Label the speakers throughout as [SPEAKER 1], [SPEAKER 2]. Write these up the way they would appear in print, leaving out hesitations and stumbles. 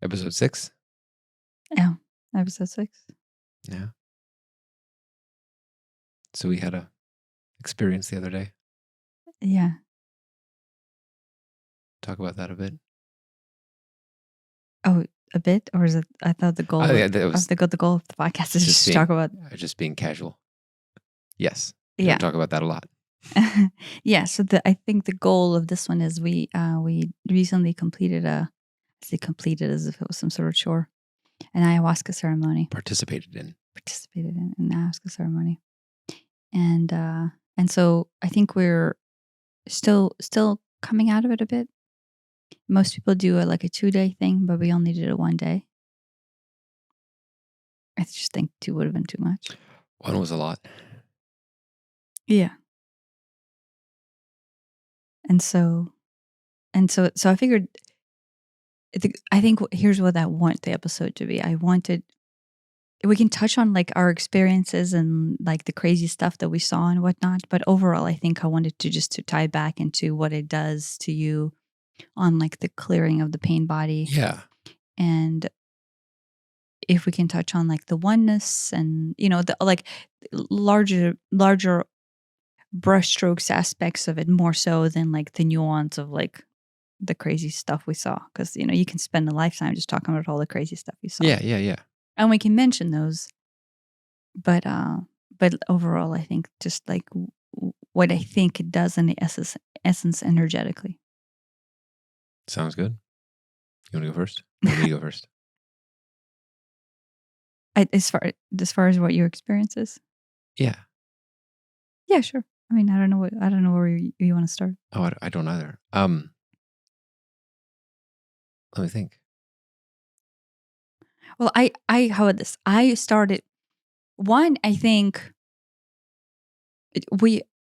[SPEAKER 1] Episode 6?
[SPEAKER 2] Yeah, episode 6.
[SPEAKER 1] Yeah. So we had a experience the other day.
[SPEAKER 2] Yeah.
[SPEAKER 1] Talk about that a bit.
[SPEAKER 2] Oh, a bit, or is it? I thought the goal.
[SPEAKER 1] Yeah, that was
[SPEAKER 2] the goal of the podcast is just to talk about.
[SPEAKER 1] Just being casual. Yes.
[SPEAKER 2] Yeah.
[SPEAKER 1] Talk about that a lot.
[SPEAKER 2] Yeah. So I think the goal of this one is we recently completed completed as if it was some sort of chore, an ayahuasca ceremony.
[SPEAKER 1] Participated in
[SPEAKER 2] an ayahuasca ceremony, and so I think we're still coming out of it a bit. Most people do a 2-day thing, but we only did it 1 day. I just think 2 would have been too much.
[SPEAKER 1] 1 was a lot.
[SPEAKER 2] Yeah. And so I figured, I think here's what I want the episode to be. I wanted, we can touch on our experiences and the crazy stuff that we saw and whatnot. But overall, I think I wanted to tie back into what it does to you on the clearing of the pain body.
[SPEAKER 1] Yeah.
[SPEAKER 2] And if we can touch on the oneness and, the larger brushstrokes aspects of it more so than the nuance of the crazy stuff we saw. Because, you can spend a lifetime just talking about all the crazy stuff you saw.
[SPEAKER 1] Yeah.
[SPEAKER 2] And we can mention those. But overall, I think just what I think it does in the essence energetically.
[SPEAKER 1] Sounds good. You want to go first? Or me go first?
[SPEAKER 2] As far as what your experience is?
[SPEAKER 1] Yeah.
[SPEAKER 2] Yeah, sure. I mean, I don't know where you want to start.
[SPEAKER 1] Oh, I don't either. Let me think.
[SPEAKER 2] Well, how about this? I started one. I think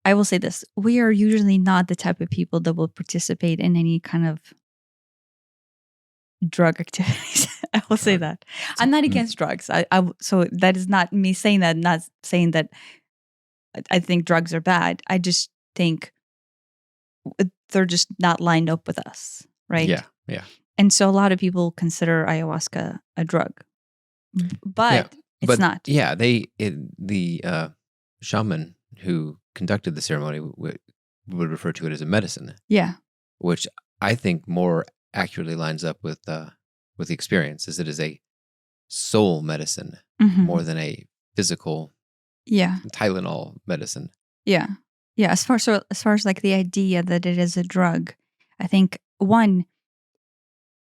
[SPEAKER 2] I will say this: we are usually not the type of people that will participate in any kind of drug activities. I will say that. I'm not against drugs. So that is not me saying that. Not saying that I think drugs are bad. I just think they're just not lined up with us, right?
[SPEAKER 1] Yeah.
[SPEAKER 2] And so a lot of people consider ayahuasca a drug, but it's not.
[SPEAKER 1] Yeah, the shaman who conducted the ceremony would refer to it as a medicine.
[SPEAKER 2] Yeah,
[SPEAKER 1] which I think more accurately lines up with the experience, as it is a soul medicine more than a physical Tylenol medicine.
[SPEAKER 2] Yeah. As far as the idea that it is a drug, I think one,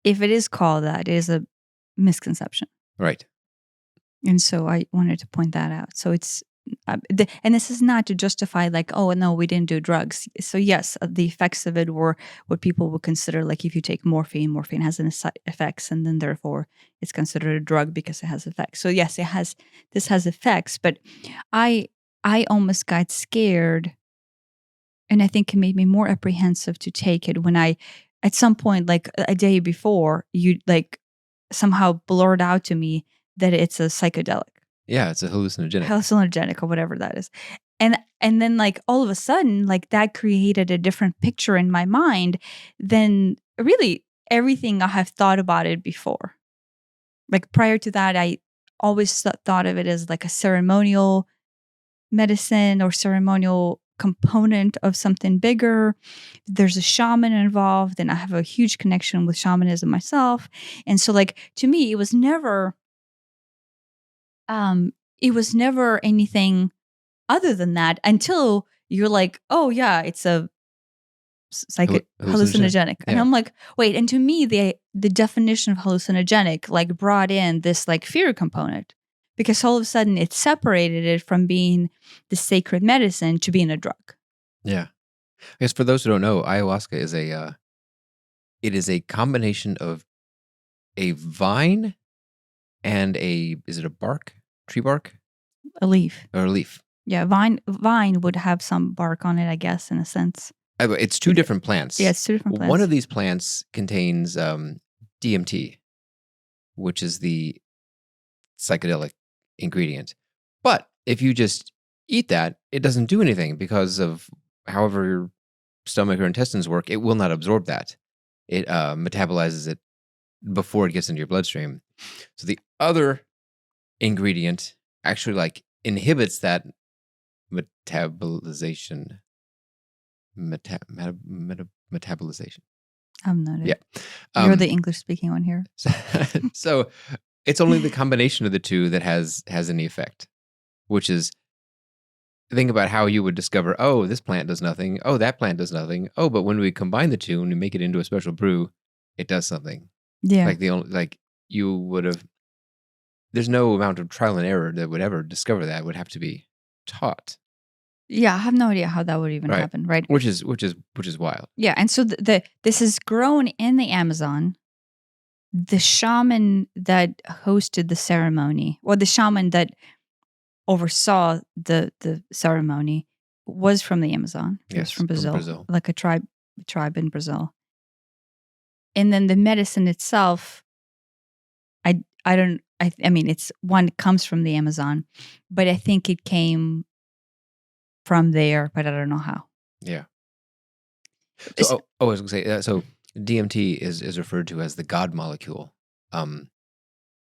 [SPEAKER 2] if it is called that, it is a misconception.
[SPEAKER 1] Right.
[SPEAKER 2] And so I wanted to point that out. So it's, and this is not to justify oh no, we didn't do drugs. So yes, the effects of it were what people would consider if you take morphine has an effects, and then therefore it's considered a drug because it has effects. So yes, this has effects, but I almost got scared, and I think it made me more apprehensive to take it when I, at some point, a day before, you somehow blurred out to me that it's a psychedelic.
[SPEAKER 1] Yeah, it's a hallucinogenic
[SPEAKER 2] or whatever that is. And then all of a sudden, that created a different picture in my mind than really everything I have thought about it before. Prior to that, I always thought of it as a ceremonial medicine or ceremonial component of something bigger. There's a shaman involved, and I have a huge connection with shamanism myself. And so to me, it was never anything other than that until you're oh yeah, it's a hallucinogenic. And I'm wait, and to me the definition of hallucinogenic brought in this fear component, because all of a sudden it separated it from being the sacred medicine to being a drug.
[SPEAKER 1] Yeah. I guess for those who don't know, ayahuasca is a combination of a vine and is it a bark? Tree bark?
[SPEAKER 2] A leaf.
[SPEAKER 1] Or a leaf.
[SPEAKER 2] Yeah, vine would have some bark on it, I guess, in a sense.
[SPEAKER 1] It's 2 different plants.
[SPEAKER 2] Yeah, it's 2 different plants.
[SPEAKER 1] One of these plants contains DMT, which is the psychedelic ingredient. But if you just eat that, it doesn't do anything, because of however your stomach or intestines work. It will not absorb that. It metabolizes it before it gets into your bloodstream. So the other ingredient actually like inhibits that metabolization. Metabolization.
[SPEAKER 2] I'm not.
[SPEAKER 1] Yeah.
[SPEAKER 2] You're the English speaking one here.
[SPEAKER 1] So it's only the combination of the two that has any effect, which is think about how you would discover, oh, this plant does nothing. Oh, that plant does nothing. Oh, but when we combine the two and we make it into a special brew, it does something.
[SPEAKER 2] Yeah.
[SPEAKER 1] Like you would have. There's no amount of trial and error that would ever discover that. It would have to be taught.
[SPEAKER 2] Yeah, I have no idea how that would even happen, right?
[SPEAKER 1] Which is wild.
[SPEAKER 2] Yeah, and so this is grown in the Amazon. The shaman that hosted the ceremony, or the shaman that oversaw the ceremony, was from the Amazon. He was from Brazil, like a tribe in Brazil. And then the medicine itself, I mean, it's one that comes from the Amazon, but I think it came from there, but I don't know how.
[SPEAKER 1] Yeah. So, I was going to say, so DMT is referred to as the God molecule,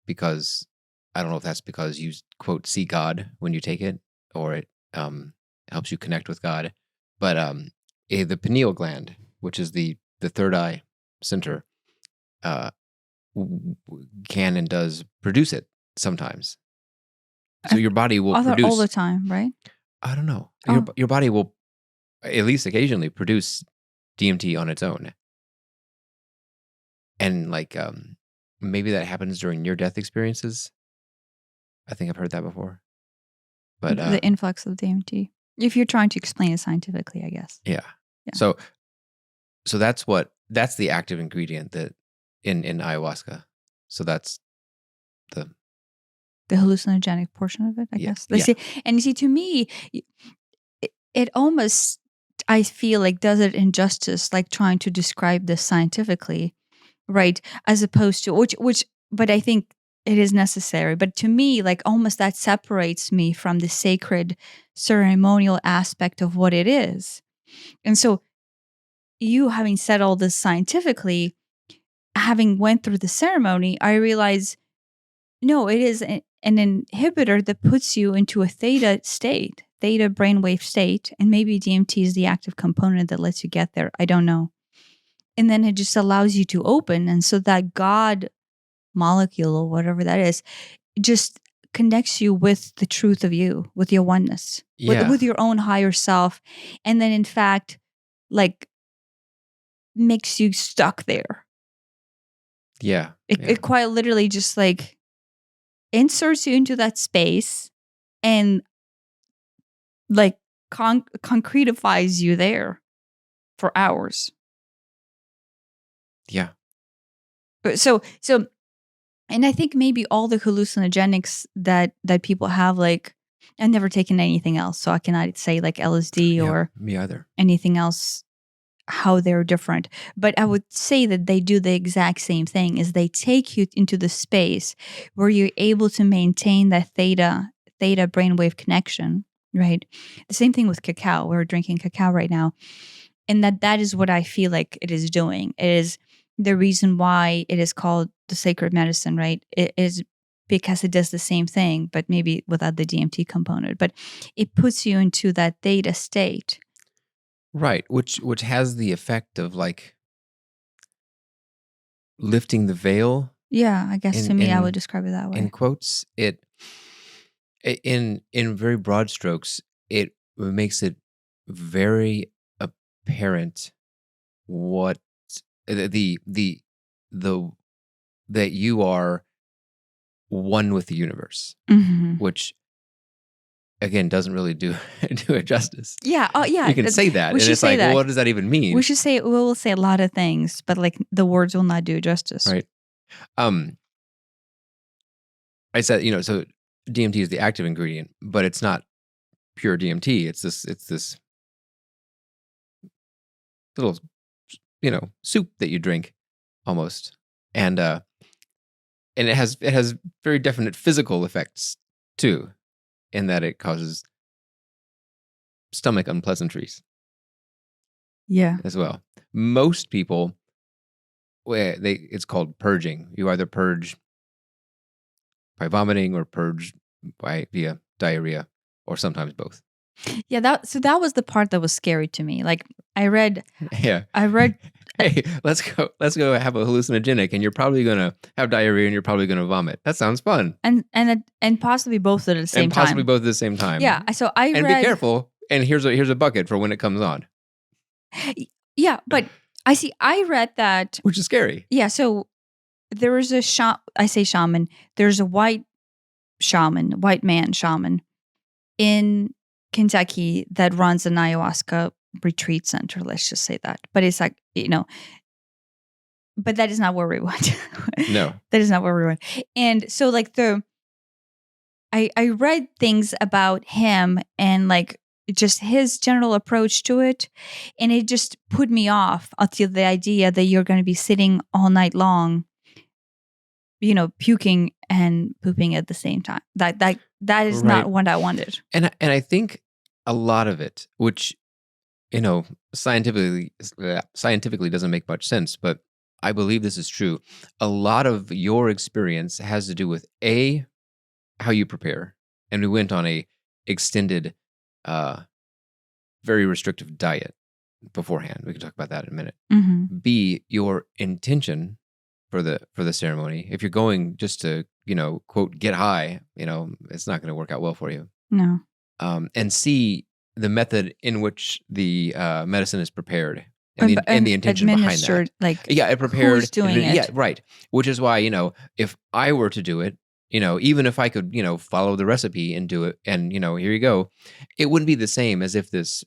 [SPEAKER 1] because I don't know if that's because you quote see God when you take it, or it helps you connect with God, but the pineal gland, which is the third eye center, can and does produce it sometimes. So your body will produce
[SPEAKER 2] all the time, right?
[SPEAKER 1] I don't know. Your body will at least occasionally produce DMT on its own. And like maybe that happens during near-death experiences. I think I've heard that before. But
[SPEAKER 2] the influx of DMT. If you're trying to explain it scientifically, I guess.
[SPEAKER 1] Yeah. So that's the active ingredient that in ayahuasca. So that's the
[SPEAKER 2] hallucinogenic portion of it, I guess. And you see, to me, it almost, I feel like, does it injustice, like trying to describe this scientifically, right? As opposed to, which, but I think it is necessary. But to me, like almost that separates me from the sacred ceremonial aspect of what it is. And so you having said all this scientifically, having went through the ceremony, I realize, no, it is an inhibitor that puts you into a theta brainwave state. And maybe DMT is the active component that lets you get there. I don't know. And then it just allows you to open. And so that God molecule, or whatever that is, just connects you with the truth of you, with your oneness, with your own higher self. And then in fact, like, makes you stuck there.
[SPEAKER 1] Yeah.
[SPEAKER 2] It quite literally just like inserts you into that space and like concretifies you there for hours.
[SPEAKER 1] Yeah.
[SPEAKER 2] So, and I think maybe all the hallucinogenics that people have, like, I've never taken anything else, so I cannot say like LSD or
[SPEAKER 1] me either.
[SPEAKER 2] Anything else, how they're different. But I would say that they do the exact same thing, is they take you into the space where you're able to maintain that theta brainwave connection, right? The same thing with cacao. We're drinking cacao right now. And that is what I feel like it is doing. It is the reason why it is called the sacred medicine, right? It is because it does the same thing, but maybe without the DMT component. But it puts you into that theta state.
[SPEAKER 1] Right, which has the effect of like lifting the veil.
[SPEAKER 2] Yeah, I guess to me, I would describe it that way.
[SPEAKER 1] In quotes, it in very broad strokes, it makes it very apparent what the that you are one with the universe, which again doesn't really do it justice.
[SPEAKER 2] Yeah. Oh, yeah.
[SPEAKER 1] You can say that, and it's like, well, what does that even mean?
[SPEAKER 2] We will say a lot of things, but like the words will not do justice.
[SPEAKER 1] Right. I said, so DMT is the active ingredient, but it's not pure DMT. It's this little, soup that you drink almost. And it has very definite physical effects too, in that it causes stomach unpleasantries.
[SPEAKER 2] Yeah.
[SPEAKER 1] As well. Most people it's called purging. You either purge by vomiting or purge via diarrhea, or sometimes both.
[SPEAKER 2] Yeah, that was the part that was scary to me. Like I read
[SPEAKER 1] Yeah.
[SPEAKER 2] I
[SPEAKER 1] Hey, let's go have a hallucinogenic, and you're probably gonna have diarrhea, and you're probably gonna vomit. That sounds fun.
[SPEAKER 2] and possibly both at the same
[SPEAKER 1] And possibly
[SPEAKER 2] time.
[SPEAKER 1] both at the same time.
[SPEAKER 2] Yeah, so I
[SPEAKER 1] And
[SPEAKER 2] read
[SPEAKER 1] be careful. And here's a bucket for when it comes on,
[SPEAKER 2] Yeah, but I read that.
[SPEAKER 1] which is scary.
[SPEAKER 2] Yeah, so there is I say shaman. There's a white man shaman in Kentucky that runs an ayahuasca retreat center. Let's just say that. But it's like, but that is not where we went.
[SPEAKER 1] No.
[SPEAKER 2] That is not where we went. And so like I read things about him and like just his general approach to it. And it just put me off until the idea that you're going to be sitting all night long, puking and pooping at the same time. That is not what I wanted.
[SPEAKER 1] And I think a lot of it, which, scientifically doesn't make much sense, but I believe this is true. A lot of your experience has to do with how you prepare. And we went on a extended, very restrictive diet beforehand. We can talk about that in a minute.
[SPEAKER 2] Mm-hmm.
[SPEAKER 1] B, your intention for the ceremony. If you're going just to, quote, get high, it's not going to work out well for you.
[SPEAKER 2] No.
[SPEAKER 1] And C, the method in which the medicine is prepared. And the intention behind that.
[SPEAKER 2] Like,
[SPEAKER 1] it prepared.
[SPEAKER 2] Who's doing it?
[SPEAKER 1] Yeah, right. Which is why, if I were to do it, even if I could, follow the recipe and do it, and, here you go, it wouldn't be the same as if this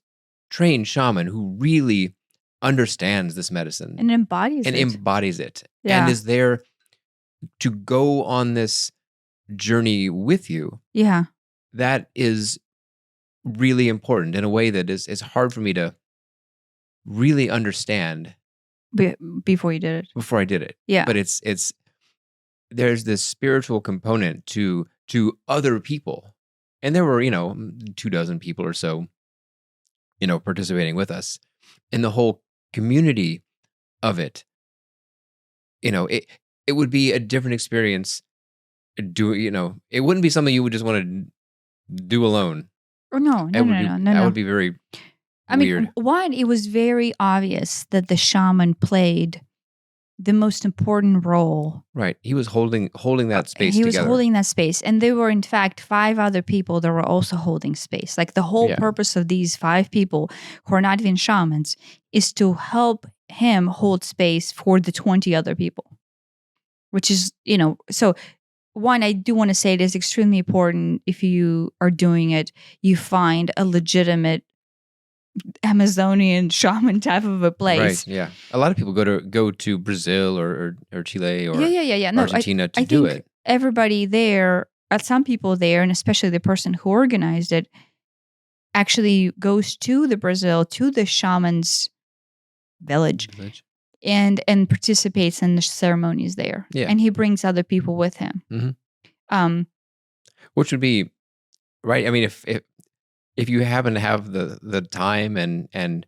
[SPEAKER 1] trained shaman who really understands this medicine
[SPEAKER 2] and embodies
[SPEAKER 1] it
[SPEAKER 2] Yeah.
[SPEAKER 1] and is there to go on this journey with you.
[SPEAKER 2] Yeah.
[SPEAKER 1] That is really important in a way that is hard for me to really understand
[SPEAKER 2] before you did it.
[SPEAKER 1] Before I did it.
[SPEAKER 2] Yeah.
[SPEAKER 1] But it's there's this spiritual component to other people. And there were, 24 people or so, participating with us. And the whole community of it, it would be a different experience. It wouldn't be something you would just want to do alone.
[SPEAKER 2] Oh, no.
[SPEAKER 1] That would be very weird.
[SPEAKER 2] One, it was very obvious that the shaman played the most important role.
[SPEAKER 1] Right. He was holding that space
[SPEAKER 2] He
[SPEAKER 1] together.
[SPEAKER 2] was holding that space. And there were, in fact, 5 other people that were also holding space. Like the whole purpose of these 5 people who are not even shamans is to help him hold space for the 20 other people. Which is, so one, I do want to say it is extremely important if you are doing it, you find a legitimate Amazonian shaman type of a place.
[SPEAKER 1] Right. Yeah. A lot of people go to Brazil or Chile or
[SPEAKER 2] No,
[SPEAKER 1] Argentina to
[SPEAKER 2] I
[SPEAKER 1] do
[SPEAKER 2] think
[SPEAKER 1] it.
[SPEAKER 2] Everybody there, some people there, and especially the person who organized it, actually goes to the shaman's village. And participates in the ceremonies there.
[SPEAKER 1] Yeah.
[SPEAKER 2] And he brings other people with him.
[SPEAKER 1] Mm-hmm. Which would be right. I mean, if you happen to have the time and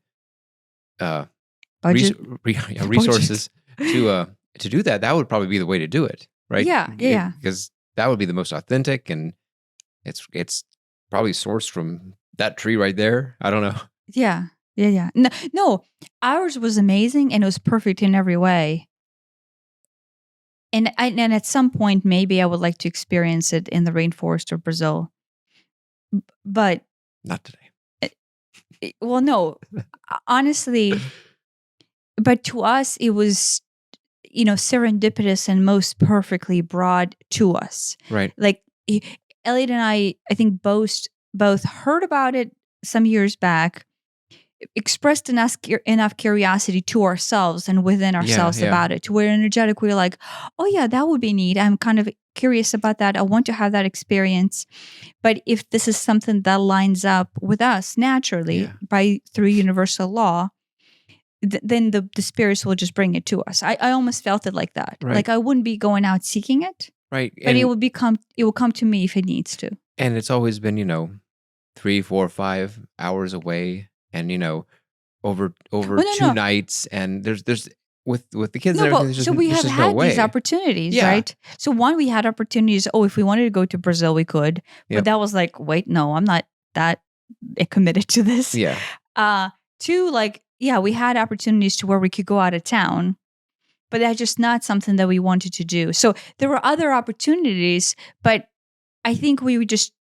[SPEAKER 2] Budget.
[SPEAKER 1] resources to do that, that would probably be the way to do it, right?
[SPEAKER 2] Yeah.
[SPEAKER 1] Because that would be the most authentic, and it's probably sourced from that tree right there. I don't know.
[SPEAKER 2] Yeah. No, ours was amazing and it was perfect in every way. And at some point, maybe I would like to experience it in the rainforest of Brazil. But
[SPEAKER 1] not today.
[SPEAKER 2] Well, no, honestly, but to us, it was, serendipitous and most perfectly brought to us.
[SPEAKER 1] Right.
[SPEAKER 2] Like Elliot and I think both heard about it some years back, expressed enough curiosity to ourselves and within ourselves about it, to where energetic we were like, oh yeah, that would be neat. I'm kind of curious about that. I want to have that experience. But if this is something that lines up with us naturally through universal law, then the spirits will just bring it to us. I almost felt it like that.
[SPEAKER 1] Right.
[SPEAKER 2] Like I wouldn't be going out seeking it.
[SPEAKER 1] Right.
[SPEAKER 2] But it will come to me if it needs to.
[SPEAKER 1] And it's always been, 3, 4, 5 hours away. And over 2 nights, and there's with the kids
[SPEAKER 2] No,
[SPEAKER 1] and everything.
[SPEAKER 2] but
[SPEAKER 1] There's just,
[SPEAKER 2] so we
[SPEAKER 1] there's
[SPEAKER 2] have
[SPEAKER 1] just no
[SPEAKER 2] had
[SPEAKER 1] way.
[SPEAKER 2] these opportunities,
[SPEAKER 1] Yeah.
[SPEAKER 2] right? So one, we had opportunities. Oh, if we wanted to go to Brazil, we could. But
[SPEAKER 1] Yep.
[SPEAKER 2] that was like, wait, no, I'm not that committed to this.
[SPEAKER 1] Yeah.
[SPEAKER 2] Two, like, yeah, we had opportunities to where we could go out of town, but that's just not something that we wanted to do. So there were other opportunities, but I think we just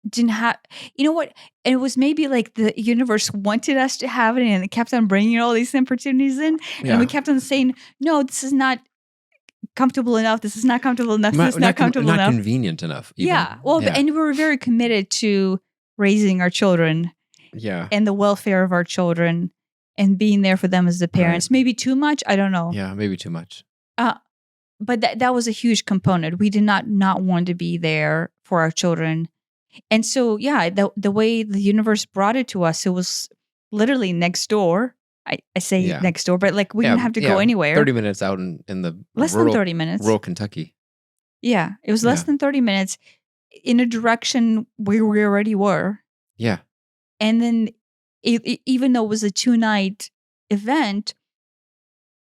[SPEAKER 2] didn't have, you know what? And it was maybe like the universe wanted us to have it, and it kept on bringing all these opportunities in.
[SPEAKER 1] Yeah.
[SPEAKER 2] And we kept on saying, no, this is not comfortable enough. This is not comfortable enough. This is not comfortable
[SPEAKER 1] not
[SPEAKER 2] enough.
[SPEAKER 1] convenient enough. Even.
[SPEAKER 2] Yeah. Well, and we were very committed to raising our children.
[SPEAKER 1] Yeah.
[SPEAKER 2] And the welfare of our children and being there for them as the parents.
[SPEAKER 1] Right.
[SPEAKER 2] Maybe too much. I don't know.
[SPEAKER 1] Yeah, maybe too much.
[SPEAKER 2] But that was a huge component. We did not want to be there for our children. And so, yeah, the way the universe brought it to us, it was literally next door. I say next door, but like we didn't have to go anywhere.
[SPEAKER 1] 30 minutes out in the
[SPEAKER 2] less than 30 minutes.
[SPEAKER 1] Rural Kentucky.
[SPEAKER 2] Yeah, it was less than 30 minutes in a direction where we already were.
[SPEAKER 1] Yeah.
[SPEAKER 2] And then even though it was a 2-night event,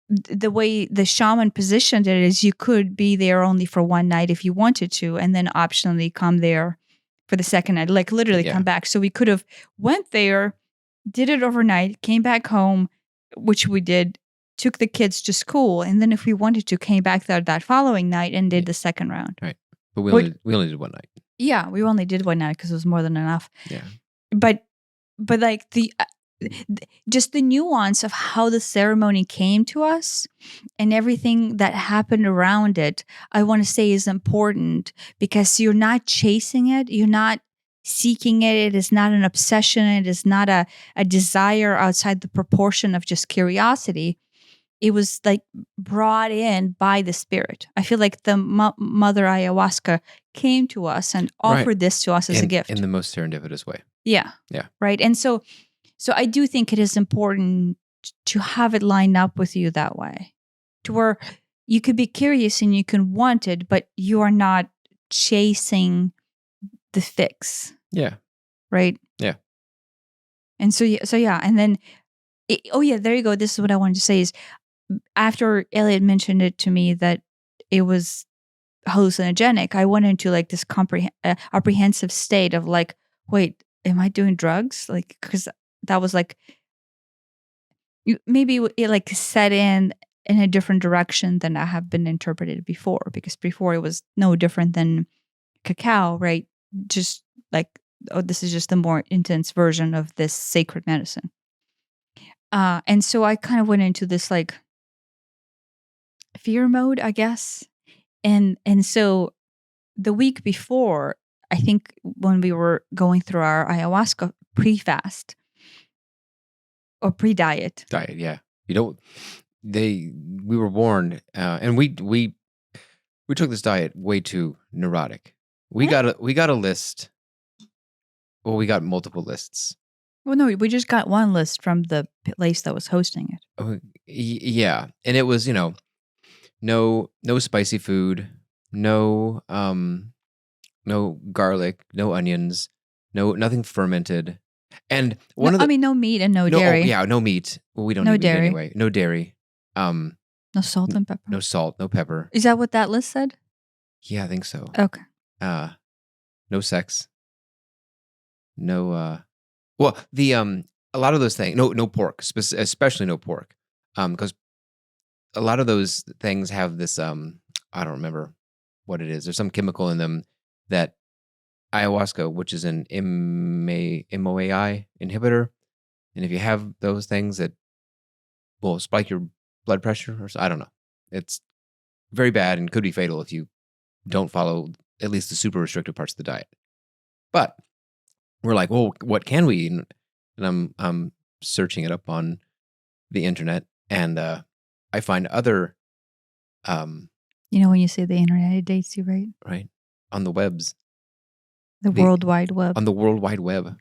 [SPEAKER 2] the way the shaman positioned it is you could be there only for one night if you wanted to, and then optionally come there for the second night, like literally come back. So we could have went there, did it overnight, came back home, which we did, took the kids to school, and then if we wanted to, came back there that following night and did the second round.
[SPEAKER 1] Right. But we only did one night.
[SPEAKER 2] Yeah, we only did one night because it was more than enough.
[SPEAKER 1] Yeah.
[SPEAKER 2] But like just the nuance of how the ceremony came to us and everything that happened around it, I want to say is important because you're not chasing it. You're not seeking it. It is not an obsession. It is not a desire outside the proportion of just curiosity. It was like brought in by the spirit. I feel like the Mother Ayahuasca came to us and offered this to us as a gift.
[SPEAKER 1] In the most serendipitous way.
[SPEAKER 2] Yeah.
[SPEAKER 1] Yeah.
[SPEAKER 2] Right. And so I do think it is important to have it lined up with you that way, to where you could be curious and you can want it, but you are not chasing the fix.
[SPEAKER 1] Yeah.
[SPEAKER 2] Right.
[SPEAKER 1] Yeah.
[SPEAKER 2] And so yeah. And then, there you go. This is what I wanted to say is after Elliot mentioned it to me that it was hallucinogenic, I went into like this apprehensive state of like, wait, am I doing drugs? Like, because that was like, maybe it like set in a different direction than I have been interpreted before, because before it was no different than cacao, right? Just like, oh, this is just a more intense version of this sacred medicine. And so I kind of went into this like fear mode, I guess. And so the week before, I think when we were going through our ayahuasca pre-fast or pre-diet.
[SPEAKER 1] Diet, yeah. We were warned, and we took this diet way too neurotic. We got a list. Well, we got multiple lists.
[SPEAKER 2] Well, no, we just got one list from the place that was hosting it.
[SPEAKER 1] Yeah, and it was no spicy food, no garlic, no onions, nothing fermented, and no
[SPEAKER 2] meat and no dairy.
[SPEAKER 1] No meat. Well, we don't
[SPEAKER 2] no
[SPEAKER 1] eat
[SPEAKER 2] dairy
[SPEAKER 1] meat anyway. No dairy.
[SPEAKER 2] No salt and pepper.
[SPEAKER 1] No salt, no pepper.
[SPEAKER 2] Is that what that list said?
[SPEAKER 1] Yeah, I think so.
[SPEAKER 2] Okay.
[SPEAKER 1] No sex. No. Well, a lot of those things. No pork, especially no pork, because a lot of those things have this. I don't remember what it is. There's some chemical in them that ayahuasca, which is an MOAI inhibitor, and if you have those things, that will spike your blood pressure, or I don't know. It's very bad and could be fatal if you don't follow at least the super restrictive parts of the diet. But we're like, well, what can we eat? And I'm searching it up on the internet, and I find other.
[SPEAKER 2] When you say the internet, it dates you, right?
[SPEAKER 1] Right, on the webs.
[SPEAKER 2] The World Wide Web.
[SPEAKER 1] On the World Wide Web,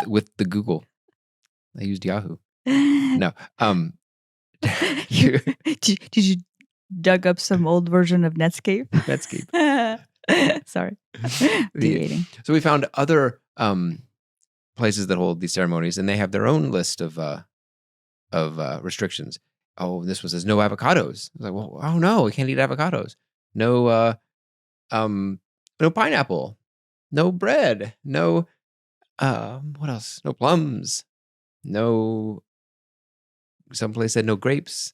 [SPEAKER 1] with the Google. I used Yahoo. No.
[SPEAKER 2] Did you dug up some old version of Netscape?
[SPEAKER 1] Netscape.
[SPEAKER 2] Sorry. Deviating.
[SPEAKER 1] So we found other places that hold these ceremonies, and they have their own list of restrictions. this one says no avocados. I was like, well, oh no, we can't eat avocados. No, no pineapple, no bread, no, what else? No plums, no. Someplace said no grapes.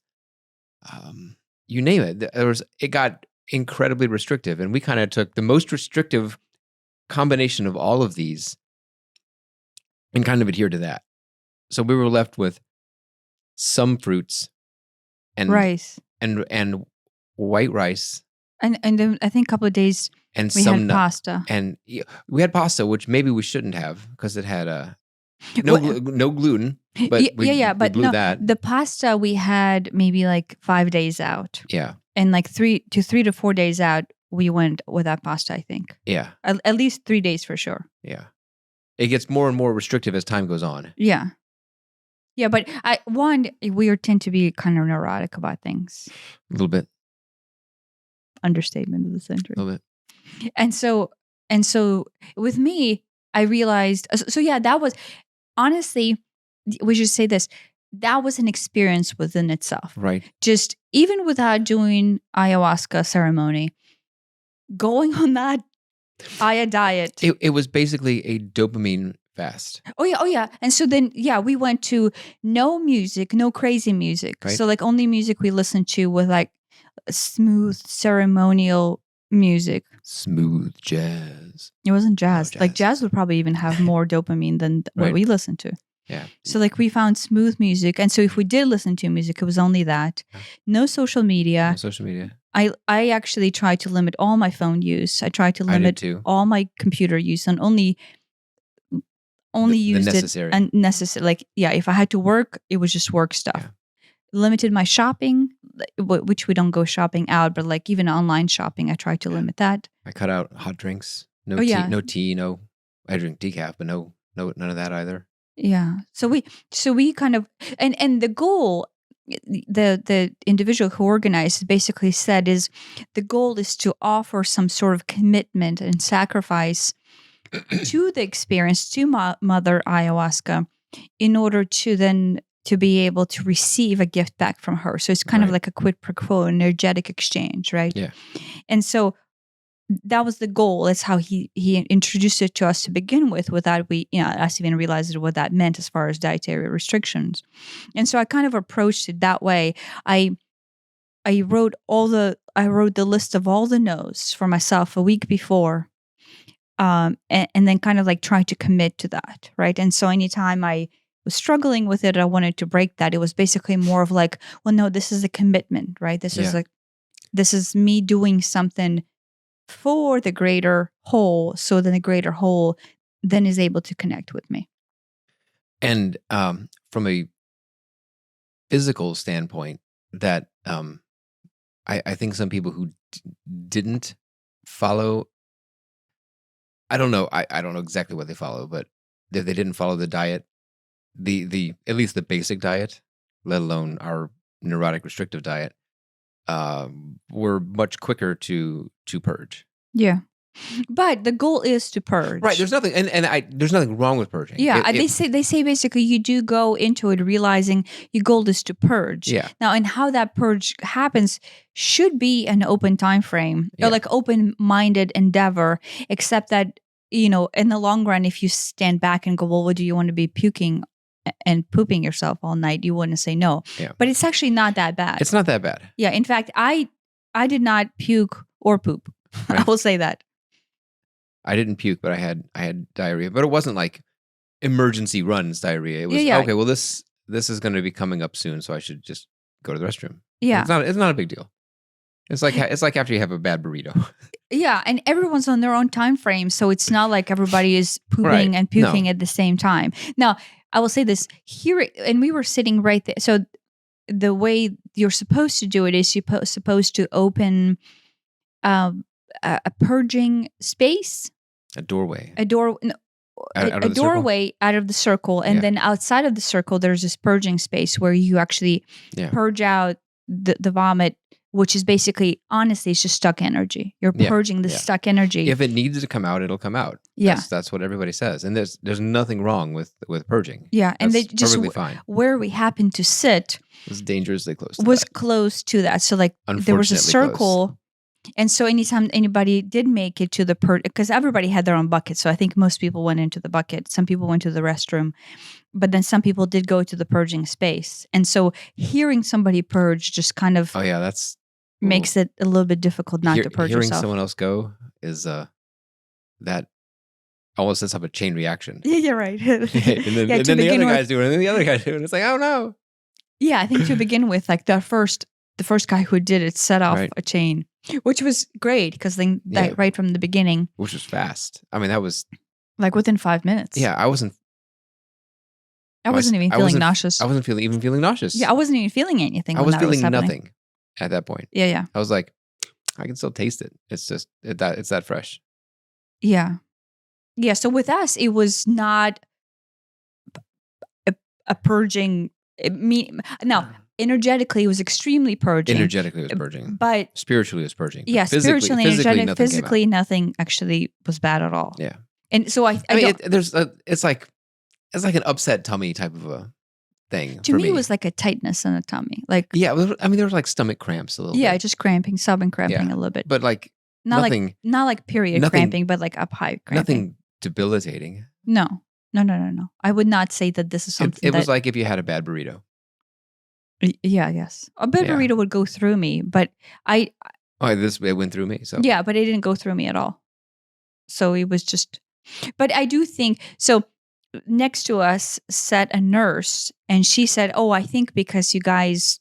[SPEAKER 1] You name it. It got incredibly restrictive, and we kind of took the most restrictive combination of all of these and kind of adhered to that. So we were left with some fruits and
[SPEAKER 2] rice
[SPEAKER 1] and white rice,
[SPEAKER 2] and then I think a couple of days
[SPEAKER 1] and
[SPEAKER 2] we
[SPEAKER 1] some
[SPEAKER 2] had pasta.
[SPEAKER 1] And we had pasta, which maybe we shouldn't have because it had no gluten. But
[SPEAKER 2] but
[SPEAKER 1] blew
[SPEAKER 2] no,
[SPEAKER 1] that.
[SPEAKER 2] the pasta we had maybe like 5 days out.
[SPEAKER 1] Yeah,
[SPEAKER 2] and like 3 to 4 days out, we went without pasta. I think.
[SPEAKER 1] Yeah,
[SPEAKER 2] at least 3 days for sure.
[SPEAKER 1] Yeah, it gets more and more restrictive as time goes on.
[SPEAKER 2] Yeah. Yeah, but we tend to be kind of neurotic about things.
[SPEAKER 1] A little bit.
[SPEAKER 2] Understatement of the century.
[SPEAKER 1] A little bit.
[SPEAKER 2] And so with me, I realized. So yeah, that was honestly. We should say this. That was an experience within itself.
[SPEAKER 1] Right.
[SPEAKER 2] Just even without doing ayahuasca ceremony, going on that Aya diet.
[SPEAKER 1] It was basically a dopamine fast.
[SPEAKER 2] Oh yeah. And so then, we went to no music, no crazy music.
[SPEAKER 1] Right.
[SPEAKER 2] So like only music we listened to was like smooth ceremonial music.
[SPEAKER 1] Smooth jazz.
[SPEAKER 2] It wasn't jazz.
[SPEAKER 1] Jazz.
[SPEAKER 2] Like jazz would probably even have more dopamine than what we listened to.
[SPEAKER 1] Yeah.
[SPEAKER 2] So like we found smooth music. And so if we did listen to music, it was only that. No social media.
[SPEAKER 1] No social media.
[SPEAKER 2] I actually tried to limit all my phone use. I tried to limit all my computer use and only used
[SPEAKER 1] necessary.
[SPEAKER 2] it unnecessary. Like, if I had to work, it was just work stuff.
[SPEAKER 1] Yeah.
[SPEAKER 2] Limited my shopping, which we don't go shopping out, but like even online shopping, I tried to limit that.
[SPEAKER 1] I cut out hot drinks. No tea. I drink decaf, but no, none of that either.
[SPEAKER 2] Yeah. So we kind of, and the goal, the individual who organized basically said is the goal is to offer some sort of commitment and sacrifice to the experience, to Mother Ayahuasca, in order to then to be able to receive a gift back from her. So it's kind of like a quid pro quo, energetic exchange, right?
[SPEAKER 1] Yeah.
[SPEAKER 2] And so that was the goal. That's how he introduced it to us to begin with, without us even realizing what that meant as far as dietary restrictions. And so I kind of approached it that way. I wrote the list of all the no's for myself a week before, and then kind of like tried to commit to that, right? And so anytime I was struggling with it, I wanted to break that. It was basically more of like, well, no, this is a commitment, right? This is me doing something for the greater whole, so then the greater whole then is able to connect with me.
[SPEAKER 1] And from a physical standpoint, that I think some people who didn't follow, I don't know exactly what they follow, but if they didn't follow the diet, the at least the basic diet, let alone our neurotic restrictive diet, were much quicker to purge.
[SPEAKER 2] Yeah. But the goal is to purge.
[SPEAKER 1] Right. There's nothing there's nothing wrong with purging.
[SPEAKER 2] Yeah. They say basically you do go into it realizing your goal is to purge.
[SPEAKER 1] Yeah.
[SPEAKER 2] Now, and how that purge happens should be an open time frame, or like open-minded endeavor, except that, in the long run, if you stand back and go, well, what do you want to be puking and pooping yourself all night? You wouldn't say no.
[SPEAKER 1] Yeah.
[SPEAKER 2] But it's actually not that bad.
[SPEAKER 1] It's not that bad.
[SPEAKER 2] Yeah. In fact, I did not puke or poop. Right. I will say that.
[SPEAKER 1] I didn't puke, but I had diarrhea. But it wasn't like emergency runs diarrhea. It was okay. Well, this is going to be coming up soon, so I should just go to the restroom.
[SPEAKER 2] Yeah,
[SPEAKER 1] it's not a big deal. It's like after you have a bad burrito.
[SPEAKER 2] Yeah, and everyone's on their own time frame, so it's not like everybody is pooping and puking at the same time. Now, I will say this here, and we were sitting right there. So the way you're supposed to do it is you're supposed to open a purging space,
[SPEAKER 1] a doorway,
[SPEAKER 2] a doorway out of the circle, and then outside of the circle there's this purging space where you actually purge out the vomit which is basically, honestly, it's just stuck energy. You're
[SPEAKER 1] Yeah,
[SPEAKER 2] purging the
[SPEAKER 1] yeah.
[SPEAKER 2] stuck energy.
[SPEAKER 1] If it needs to come out, it'll come out.
[SPEAKER 2] Yeah.
[SPEAKER 1] That's what everybody says. And there's nothing wrong with purging.
[SPEAKER 2] Yeah. And they
[SPEAKER 1] That's
[SPEAKER 2] just,
[SPEAKER 1] perfectly fine.
[SPEAKER 2] where we happened to sit
[SPEAKER 1] It's dangerously close to
[SPEAKER 2] was
[SPEAKER 1] that.
[SPEAKER 2] close to that. So like there was a
[SPEAKER 1] Unfortunately close.
[SPEAKER 2] circle. And so anytime anybody did make it to the purge, because everybody had their own bucket. So I think most people went into the bucket. Some people went to the restroom, but then some people did go to the purging space. And so hearing somebody purge just kind of
[SPEAKER 1] Oh yeah, that's
[SPEAKER 2] makes it a little bit difficult not to purge
[SPEAKER 1] hearing
[SPEAKER 2] yourself.
[SPEAKER 1] someone else go is that almost sets up a chain reaction.
[SPEAKER 2] Yeah, you're right.
[SPEAKER 1] and then the other guy's doing it, and then the other guy's doing it. It's like, oh no.
[SPEAKER 2] Yeah, I think to begin with, like the first guy who did it set off a chain, which was great because then right from the beginning,
[SPEAKER 1] which was fast. I mean, that was
[SPEAKER 2] like within 5 minutes.
[SPEAKER 1] Yeah, I wasn't
[SPEAKER 2] even feeling nauseous.
[SPEAKER 1] I wasn't even feeling nauseous.
[SPEAKER 2] Yeah, I wasn't even feeling anything.
[SPEAKER 1] I was feeling nothing at that point.
[SPEAKER 2] Yeah.
[SPEAKER 1] I was like, I can still taste it. It's just it's that fresh.
[SPEAKER 2] Yeah. Yeah. So with us, it was not a purging. Now, energetically, it was extremely purging.
[SPEAKER 1] Energetically, it was purging.
[SPEAKER 2] But
[SPEAKER 1] spiritually, it was purging.
[SPEAKER 2] Yeah, spiritually, energetically, physically, nothing actually was bad at all.
[SPEAKER 1] Yeah.
[SPEAKER 2] And so I
[SPEAKER 1] mean, it's like an upset tummy type of a thing.
[SPEAKER 2] To me, it was like a tightness in the tummy. Like
[SPEAKER 1] there was like stomach cramps a little bit.
[SPEAKER 2] Yeah, just cramping, cramping a little bit.
[SPEAKER 1] But like
[SPEAKER 2] not like period cramping, but like up high cramping.
[SPEAKER 1] Nothing debilitating.
[SPEAKER 2] No. I would not say that this is something.
[SPEAKER 1] It was like if you had a bad burrito.
[SPEAKER 2] Yeah, yes. A bad burrito would go through me, but it
[SPEAKER 1] went through me. So
[SPEAKER 2] yeah, but it didn't go through me at all. So it was just. But I do think so. Next to us sat a nurse, and she said, "Oh, I think because you guys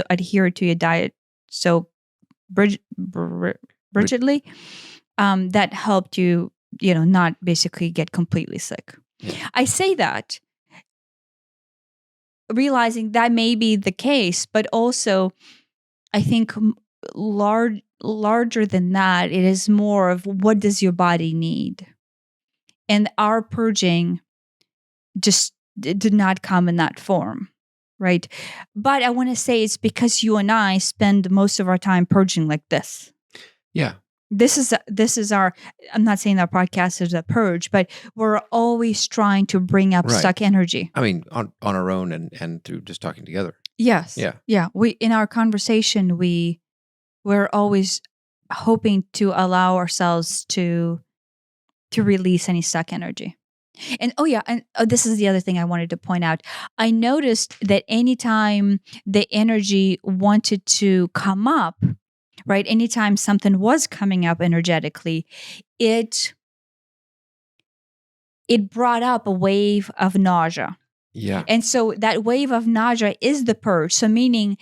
[SPEAKER 2] adhere to your diet so rigidly, that helped you, not basically get completely sick." Yeah. I say that realizing that may be the case, but also I think larger than that, it is more of what does your body need, and our purging just did not come in that form, right? But I want to say it's because you and I spend most of our time purging like this.
[SPEAKER 1] Yeah.
[SPEAKER 2] This is our, I'm not saying our podcast is a purge, but we're always trying to bring up stuck energy.
[SPEAKER 1] I mean, on our own and through just talking together.
[SPEAKER 2] Yes.
[SPEAKER 1] Yeah.
[SPEAKER 2] Yeah. In our conversation, we're always hoping to allow ourselves to release any stuck energy. And this is the other thing I wanted to point out. I noticed that anytime the energy wanted to come up, right? Anytime something was coming up energetically, it brought up a wave of nausea.
[SPEAKER 1] Yeah.
[SPEAKER 2] And so that wave of nausea is the purge. So meaning,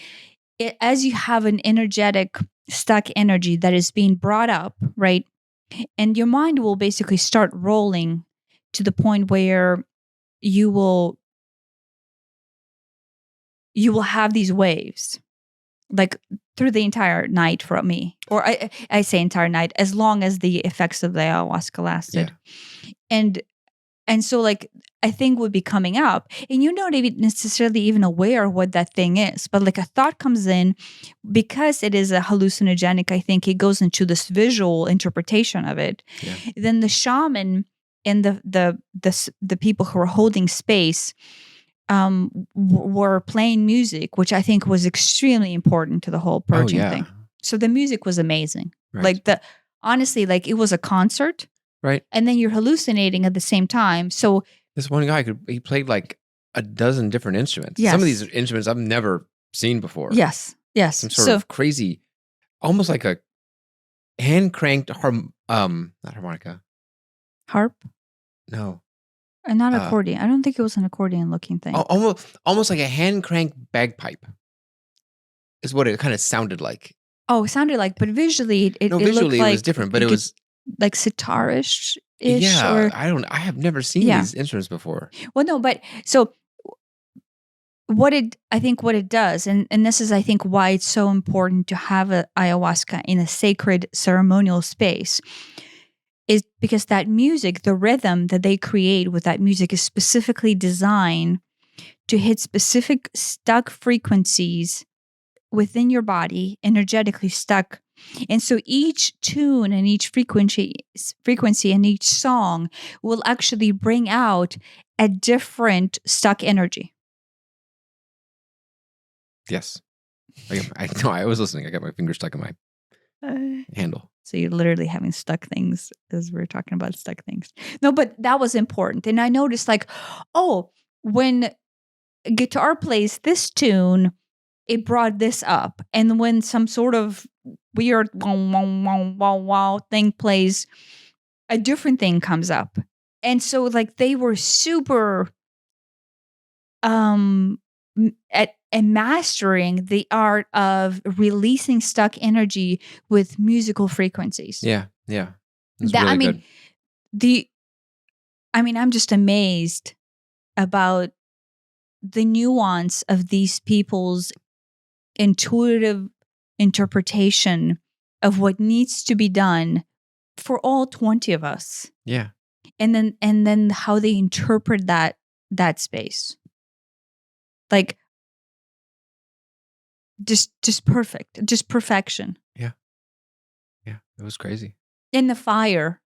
[SPEAKER 2] as you have an energetic stuck energy that is being brought up, right? And your mind will basically start rolling to the point where you will have these waves, like through the entire night for me, or I say entire night, as long as the effects of the ayahuasca lasted. Yeah. And so like a thing would be coming up and you're not even necessarily even aware of what that thing is, but like a thought comes in because it is a hallucinogenic. I think it goes into this visual interpretation of it. Yeah. Then the shaman and the people who were holding space were playing music, which I think was extremely important to the whole purging thing. So the music was amazing. Right. Like honestly, like it was a concert.
[SPEAKER 1] Right.
[SPEAKER 2] And then you're hallucinating at the same time. So
[SPEAKER 1] this one guy he played like a dozen different instruments.
[SPEAKER 2] Yes.
[SPEAKER 1] Some of these instruments I've never seen before.
[SPEAKER 2] Yes. Yes.
[SPEAKER 1] Some sort of crazy, almost like a hand cranked not harmonica.
[SPEAKER 2] Harp?
[SPEAKER 1] No.
[SPEAKER 2] And not accordion. I don't think it was an accordion looking thing.
[SPEAKER 1] Almost like a hand cranked bagpipe is what it kind of sounded like.
[SPEAKER 2] Oh, it sounded like, but visually
[SPEAKER 1] visually
[SPEAKER 2] it
[SPEAKER 1] was different, but it was
[SPEAKER 2] like sitarish.
[SPEAKER 1] Yeah, I have never seen these instruments before.
[SPEAKER 2] Well, no, but so what it does, and this is I think why it's so important to have a ayahuasca in a sacred ceremonial space, is because that music, the rhythm that they create with that music is specifically designed to hit specific stuck frequencies within your body, energetically stuck. And so each tune and each frequency and each song will actually bring out a different stuck energy.
[SPEAKER 1] Yes. I was listening. I got my finger stuck in my handle.
[SPEAKER 2] So you're literally having stuck things as we're talking about stuck things. No, but that was important. And I noticed like, oh, when guitar plays this tune, it brought this up. And when some sort of weird wow, wow, wow, wow, wow thing plays, a different thing comes up. And so like they were super at mastering the art of releasing stuck energy with musical frequencies.
[SPEAKER 1] Yeah. It's really good.
[SPEAKER 2] I'm just amazed about the nuance of these people's intuitive interpretation of what needs to be done for all 20 of us.
[SPEAKER 1] Yeah.
[SPEAKER 2] And then how they interpret that space. Like just perfect, just perfection.
[SPEAKER 1] Yeah. It was crazy.
[SPEAKER 2] In the fire.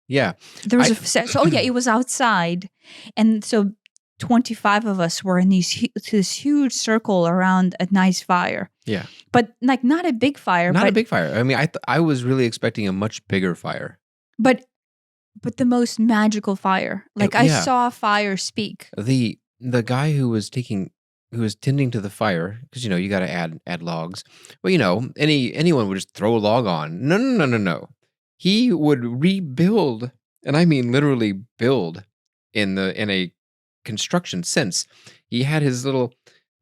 [SPEAKER 1] Yeah.
[SPEAKER 2] There was it was outside. And so 25 of us were in this huge circle around a nice fire.
[SPEAKER 1] Yeah.
[SPEAKER 2] But like not a big fire.
[SPEAKER 1] Not a big fire. I mean, I was really expecting a much bigger fire.
[SPEAKER 2] But the most magical fire. Like I saw fire speak.
[SPEAKER 1] The guy who was tending to the fire, because you got to add logs. Well, anyone would just throw a log on. No. He would rebuild, and I mean literally build in a construction sense. He had his little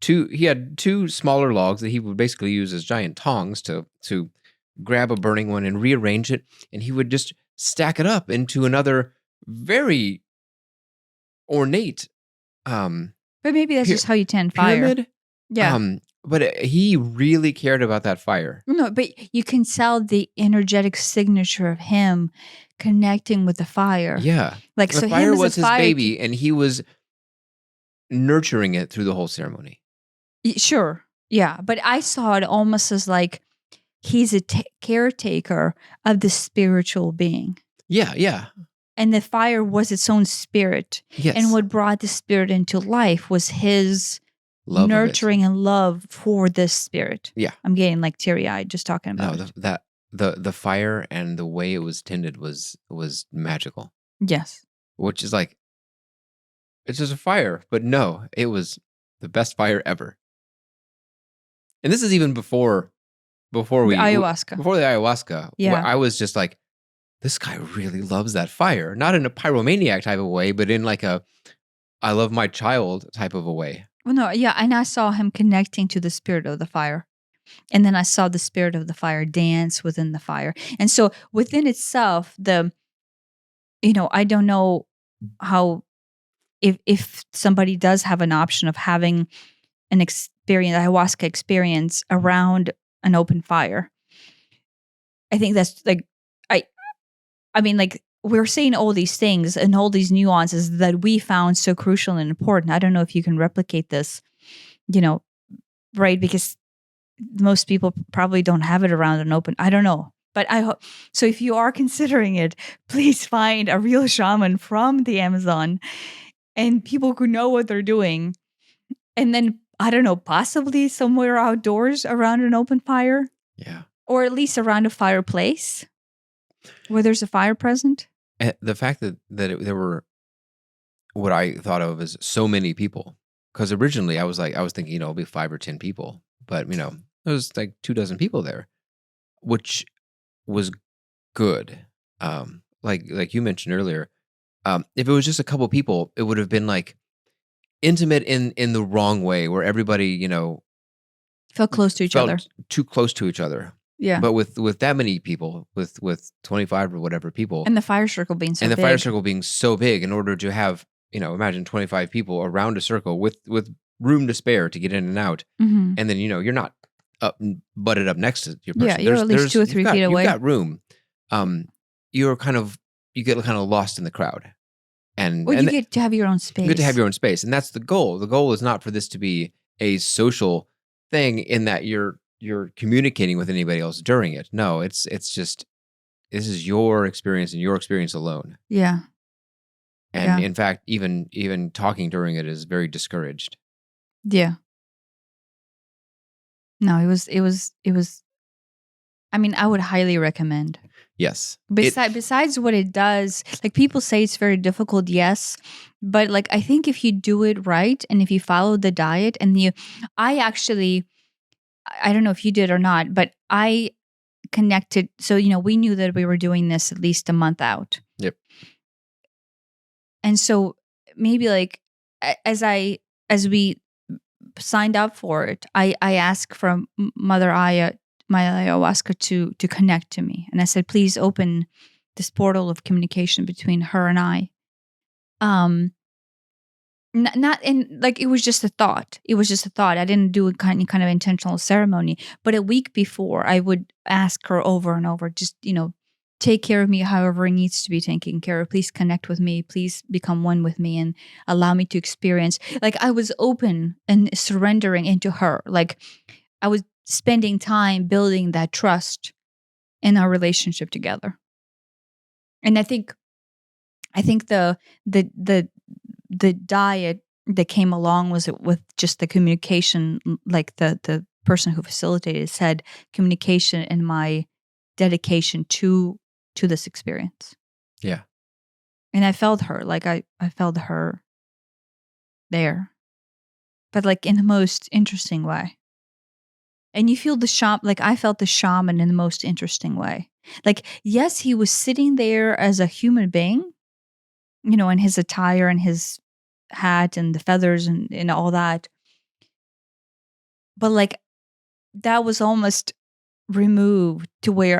[SPEAKER 1] two smaller logs that he would basically use as giant tongs to grab a burning one and rearrange it, and he would just stack it up into another very ornate
[SPEAKER 2] but maybe that's just how you tend fire.
[SPEAKER 1] Pyramid?
[SPEAKER 2] Yeah.
[SPEAKER 1] But he really cared about that fire.
[SPEAKER 2] No, but you can tell the energetic signature of him connecting with the fire.
[SPEAKER 1] Yeah.
[SPEAKER 2] Like
[SPEAKER 1] the
[SPEAKER 2] so
[SPEAKER 1] fire
[SPEAKER 2] him
[SPEAKER 1] was
[SPEAKER 2] as a
[SPEAKER 1] his baby, and he was nurturing it through the whole ceremony.
[SPEAKER 2] Sure. Yeah. But I saw it almost as like he's a caretaker of the spiritual being.
[SPEAKER 1] Yeah.
[SPEAKER 2] And the fire was its own spirit.
[SPEAKER 1] Yes.
[SPEAKER 2] And what brought the spirit into life was his
[SPEAKER 1] love
[SPEAKER 2] nurturing and love for this spirit.
[SPEAKER 1] Yeah.
[SPEAKER 2] I'm getting like teary-eyed just talking about it.
[SPEAKER 1] The fire and the way it was tended was magical.
[SPEAKER 2] Yes.
[SPEAKER 1] Which is like, it's just a fire, but no, it was the best fire ever. And this is even before
[SPEAKER 2] ayahuasca.
[SPEAKER 1] Before the ayahuasca.
[SPEAKER 2] Yeah.
[SPEAKER 1] I was just like, this guy really loves that fire. Not in a pyromaniac type of way, but in like a I love my child type of a way.
[SPEAKER 2] Well, no, yeah. And I saw him connecting to the spirit of the fire. And then I saw the spirit of the fire dance within the fire. And so within itself, I don't know how, if somebody does have an option of having an ayahuasca experience around an open fire. I think that's like, I mean, like we're saying all these things and all these nuances that we found so crucial and important. I don't know if you can replicate this, right? Because most people probably don't have it around an open. I don't know. But I hope so. If you are considering it, please find a real shaman from the Amazon and people who know what they're doing. And then, I don't know, possibly somewhere outdoors around an open fire.
[SPEAKER 1] Yeah.
[SPEAKER 2] Or at least around a fireplace where there's a fire present.
[SPEAKER 1] And the fact that there were what I thought of as so many people, because originally I was thinking, it'll be 5 or 10 people, but there was like 24 people there, which was good. Like you mentioned earlier, if it was just a couple people, it would have been like intimate in the wrong way, where everybody
[SPEAKER 2] felt close to each other,
[SPEAKER 1] too close to each other.
[SPEAKER 2] Yeah.
[SPEAKER 1] But with that many people, with 25 or whatever people,
[SPEAKER 2] and the fire circle being so big.
[SPEAKER 1] Fire circle being so big, in order to have imagine 25 people around a circle with room to spare to get in and out,
[SPEAKER 2] mm-hmm.
[SPEAKER 1] and then you're not butted up next to your person.
[SPEAKER 2] Yeah, you're at least 2 or 3 feet away.
[SPEAKER 1] You've got room. You get kind of lost in the crowd, and
[SPEAKER 2] you get to have your own space.
[SPEAKER 1] You get to have your own space, and that's the goal. The goal is not for this to be a social thing, in that you're you're communicating with anybody else during it. No, it's just this is your experience and your experience alone.
[SPEAKER 2] Yeah.
[SPEAKER 1] And in fact, even talking during it is very discouraged.
[SPEAKER 2] Yeah. No, it was I mean, I would highly recommend.
[SPEAKER 1] Yes.
[SPEAKER 2] Besides what it does, like people say it's very difficult, yes. But like I think if you do it right and if you follow the diet and I actually, I don't know if you did or not, but I connected. So, we knew that we were doing this at least a month out.
[SPEAKER 1] Yep.
[SPEAKER 2] And so maybe like as we signed up for it, I asked from Mother Aya, my ayahuasca, to connect to me, and I said, please open this portal of communication between her and I. Not in like it was just a thought. It was just a thought. I didn't do any kind of intentional ceremony. But a week before, I would ask her over and over, just take care of me however it needs to be taken care of. Please connect with me. Please become one with me and allow me to experience. Like I was open and surrendering into her. Like I was spending time building that trust in our relationship together. And I think the diet that came along was it with just the communication, like the person who facilitated said, communication and my dedication to this experience.
[SPEAKER 1] Yeah.
[SPEAKER 2] And I felt her, like I felt her there, but like in the most interesting way. And you feel the shaman, like I felt the shaman in the most interesting way. Like, yes, he was sitting there as a human being, in his attire and his hat and the feathers and all that. But like that was almost removed to where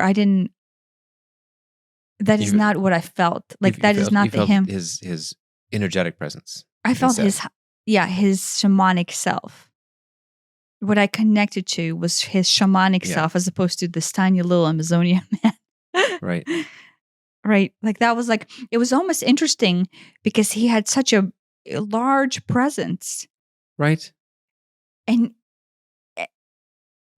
[SPEAKER 2] that is not what I felt. Like that is not him.
[SPEAKER 1] His energetic presence.
[SPEAKER 2] I felt his shamanic self. What I connected to was his shamanic self as opposed to this tiny little Amazonian man.
[SPEAKER 1] Right.
[SPEAKER 2] Right. Like that was like, it was almost interesting because he had such a large presence.
[SPEAKER 1] Right.
[SPEAKER 2] And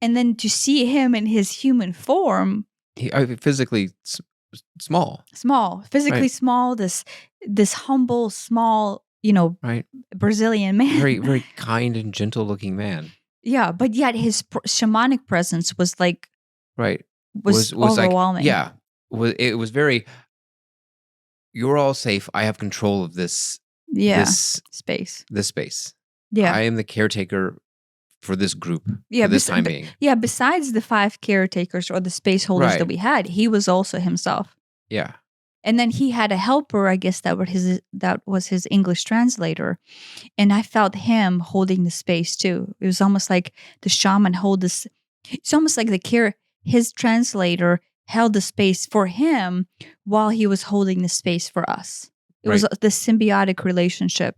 [SPEAKER 2] then to see him in his human form.
[SPEAKER 1] Physically small.
[SPEAKER 2] Physically small, this humble, small,
[SPEAKER 1] right.
[SPEAKER 2] Brazilian man.
[SPEAKER 1] Very, very kind and gentle looking man.
[SPEAKER 2] Yeah. But yet his shamanic presence was like,
[SPEAKER 1] right.
[SPEAKER 2] Was overwhelming.
[SPEAKER 1] Like, it was very, you're all safe. I have control of this. This space. Yeah. I am the caretaker for this group.
[SPEAKER 2] Yeah.
[SPEAKER 1] For this time being.
[SPEAKER 2] Yeah. Besides the 5 caretakers or the space holders that we had, he was also himself.
[SPEAKER 1] Yeah.
[SPEAKER 2] And then he had a helper, I guess that was his English translator. And I felt him holding the space too. It was almost like the shaman hold this. It's almost like his translator held the space for him while he was holding the space for us. It was this symbiotic relationship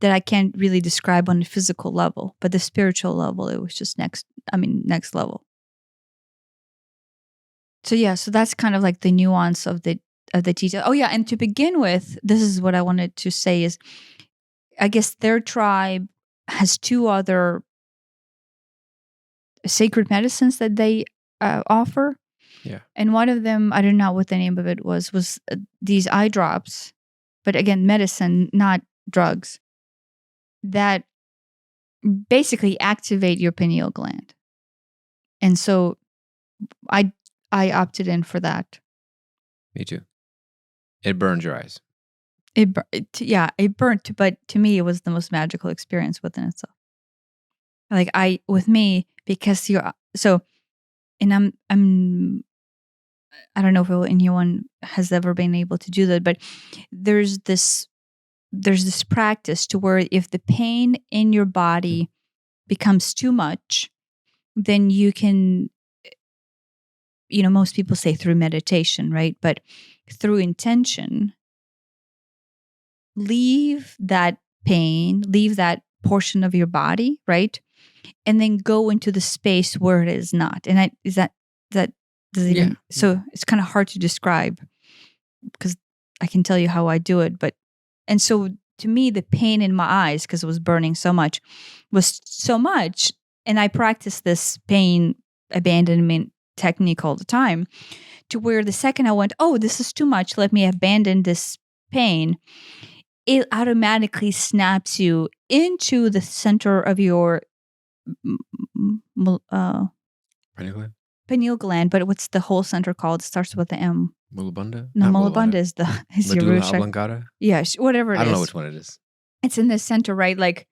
[SPEAKER 2] that I can't really describe on the physical level, but the spiritual level, it was just next level. So yeah, so that's kind of like the nuance of the detail. Oh yeah, and to begin with, this is what I wanted to say is, I guess their tribe has 2 other sacred medicines that they offer.
[SPEAKER 1] Yeah.
[SPEAKER 2] And one of them, I don't know what the name of it was these eye drops, but again, medicine, not drugs, that basically activate your pineal gland. And so I opted in for that.
[SPEAKER 1] Me too. It burned your eyes.
[SPEAKER 2] It burnt, but to me, it was the most magical experience within itself. Like because and I don't know if anyone has ever been able to do that, but there's this practice to where if the pain in your body becomes too much, then you can, most people say through meditation, right? But through intention, leave that pain, leave that portion of your body, right? And then go into the space where it is not. And so it's kind of hard to describe because I can tell you how I do it. And so to me, the pain in my eyes, because it was burning so much, was so much and I practice this pain abandonment technique all the time, to where the second I went, oh, this is too much, let me abandon this pain, it automatically snaps you into the center of your
[SPEAKER 1] Pineal gland?
[SPEAKER 2] pineal gland. But what's the whole center called? It starts with the M.
[SPEAKER 1] Mullabunda?
[SPEAKER 2] No,
[SPEAKER 1] Not
[SPEAKER 2] Mullabanda is your
[SPEAKER 1] Medulla
[SPEAKER 2] root chakra.
[SPEAKER 1] oblongata?
[SPEAKER 2] Yeah, whatever it is.
[SPEAKER 1] I don't know which one it is.
[SPEAKER 2] It's in the center, right? Like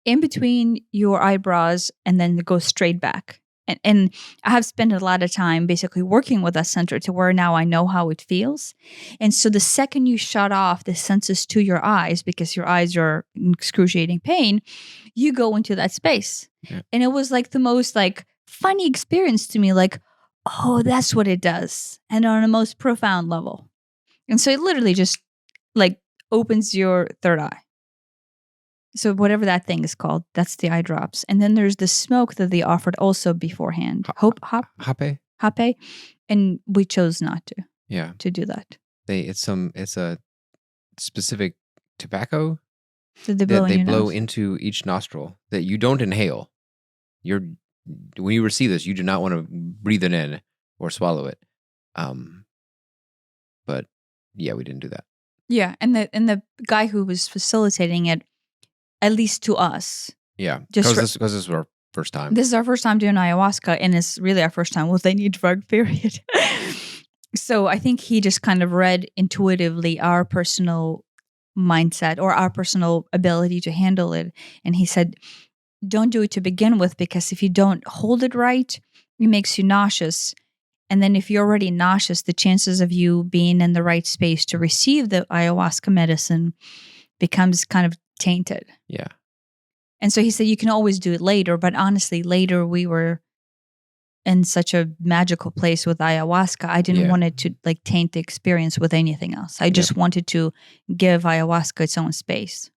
[SPEAKER 2] in between your eyebrows, and then it goes straight back. And I have spent a lot of time basically working with that center to where now I know how it feels. And so the second you shut off the senses to your eyes, because your eyes are in excruciating pain, you go into that space.
[SPEAKER 1] Yeah.
[SPEAKER 2] And it was like the most like funny experience to me, like, oh, that's what it does. And on a most profound level. And so it literally just like opens your third eye. So whatever that thing is called, that's the eye drops. And then there's the smoke that they offered also beforehand. Hape. And we chose not to do that.
[SPEAKER 1] It's a specific tobacco
[SPEAKER 2] So they
[SPEAKER 1] that they
[SPEAKER 2] in your
[SPEAKER 1] blow
[SPEAKER 2] nose.
[SPEAKER 1] into each nostril that you don't inhale. When you receive this, you do not want to breathe it in or swallow it. But yeah, we didn't do that.
[SPEAKER 2] Yeah, and the guy who was facilitating it, at least to us.
[SPEAKER 1] Yeah, because this is our first time.
[SPEAKER 2] This is our first time doing ayahuasca, and it's really our first time with any drug, period. So I think he just kind of read intuitively our personal mindset or our personal ability to handle it. And he said, don't do it to begin with, because if you don't hold it right, it makes you nauseous. And then if you're already nauseous, the chances of you being in the right space to receive the ayahuasca medicine becomes kind of tainted.
[SPEAKER 1] Yeah.
[SPEAKER 2] And so he said, you can always do it later. But honestly, later we were in such a magical place with ayahuasca. I didn't want it to like taint the experience with anything else. I just wanted to give ayahuasca its own space.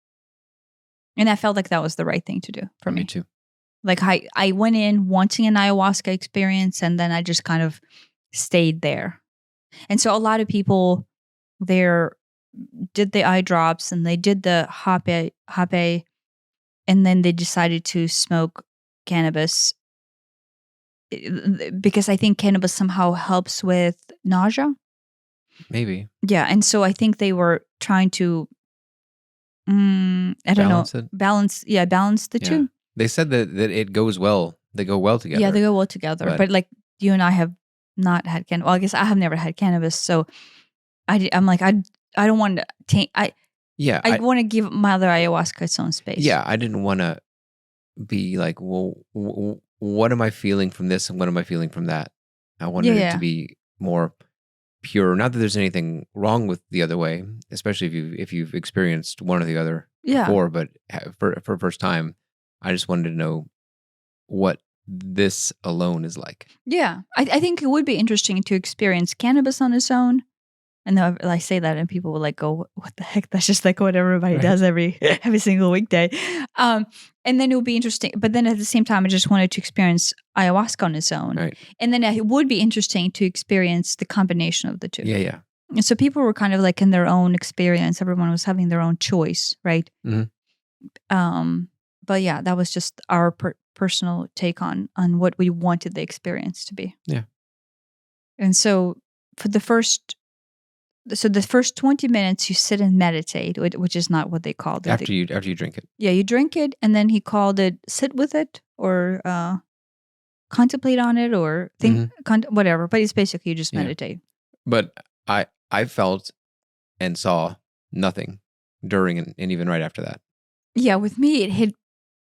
[SPEAKER 2] And I felt like that was the right thing to do for me.
[SPEAKER 1] Me too.
[SPEAKER 2] Like I went in wanting an ayahuasca experience, and then I just kind of stayed there. And so a lot of people there did the eye drops and they did the hape, and then they decided to smoke cannabis, because I think cannabis somehow helps with nausea.
[SPEAKER 1] Maybe.
[SPEAKER 2] Yeah. And so I think they were trying to, balance the two.
[SPEAKER 1] They said that it goes well. They go well together.
[SPEAKER 2] Yeah, they go well together. But like you and I have not had cannabis. Well, I guess I have never had cannabis. So I'm like, I don't want to taint. I want to give my other ayahuasca its own space.
[SPEAKER 1] Yeah, I didn't want to be like, well, what am I feeling from this and what am I feeling from that? I wanted it to be more pure. Not that there's anything wrong with the other way, especially if you've experienced one or the other before. But for first time, I just wanted to know what this alone is like. Yeah,
[SPEAKER 2] I think it would be interesting to experience cannabis on its own. And then I say that, and people will like go, "What the heck? That's just like what everybody does every single weekday." And then it would be interesting. But then at the same time, I just wanted to experience ayahuasca on its own.
[SPEAKER 1] Right.
[SPEAKER 2] And then it would be interesting to experience the combination of the two.
[SPEAKER 1] Yeah.
[SPEAKER 2] And so people were kind of like in their own experience. Everyone was having their own choice, right?
[SPEAKER 1] Mm-hmm.
[SPEAKER 2] But yeah, that was just our personal take on what we wanted the experience to be.
[SPEAKER 1] Yeah.
[SPEAKER 2] And so for the first 20 minutes you sit and meditate, which is not what they called it.
[SPEAKER 1] After you drink it.
[SPEAKER 2] Yeah, you drink it, and then he called it sit with it or contemplate on it or think, whatever. But it's basically you just meditate.
[SPEAKER 1] But I felt and saw nothing during and even right after that.
[SPEAKER 2] Yeah, with me it hit.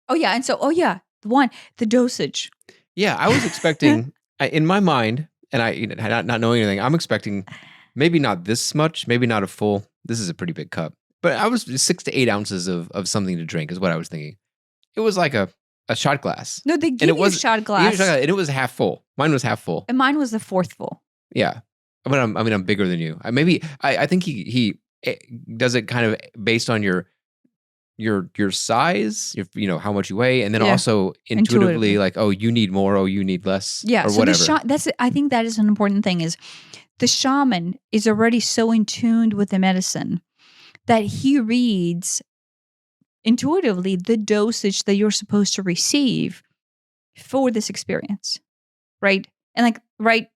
[SPEAKER 2] Oh yeah, and so the dosage.
[SPEAKER 1] Yeah, I was expecting in my mind, and I not knowing anything, I'm expecting. Maybe not this much, maybe not a full. This is a pretty big cup. But I was 6 to 8 ounces of something to drink is what I was thinking. It was like a shot glass.
[SPEAKER 2] No, they give you a shot glass.
[SPEAKER 1] And it was half full. Mine was half full.
[SPEAKER 2] And mine was the fourth full.
[SPEAKER 1] Yeah. But I'm bigger than you. I think he does it kind of based on your size, how much you weigh, and then also intuitively like, oh, you need more, oh, you need less, or
[SPEAKER 2] so
[SPEAKER 1] whatever.
[SPEAKER 2] I think that is an important thing is the shaman is already so in tune with the medicine that he reads intuitively the dosage that you're supposed to receive for this experience, right? And like, right.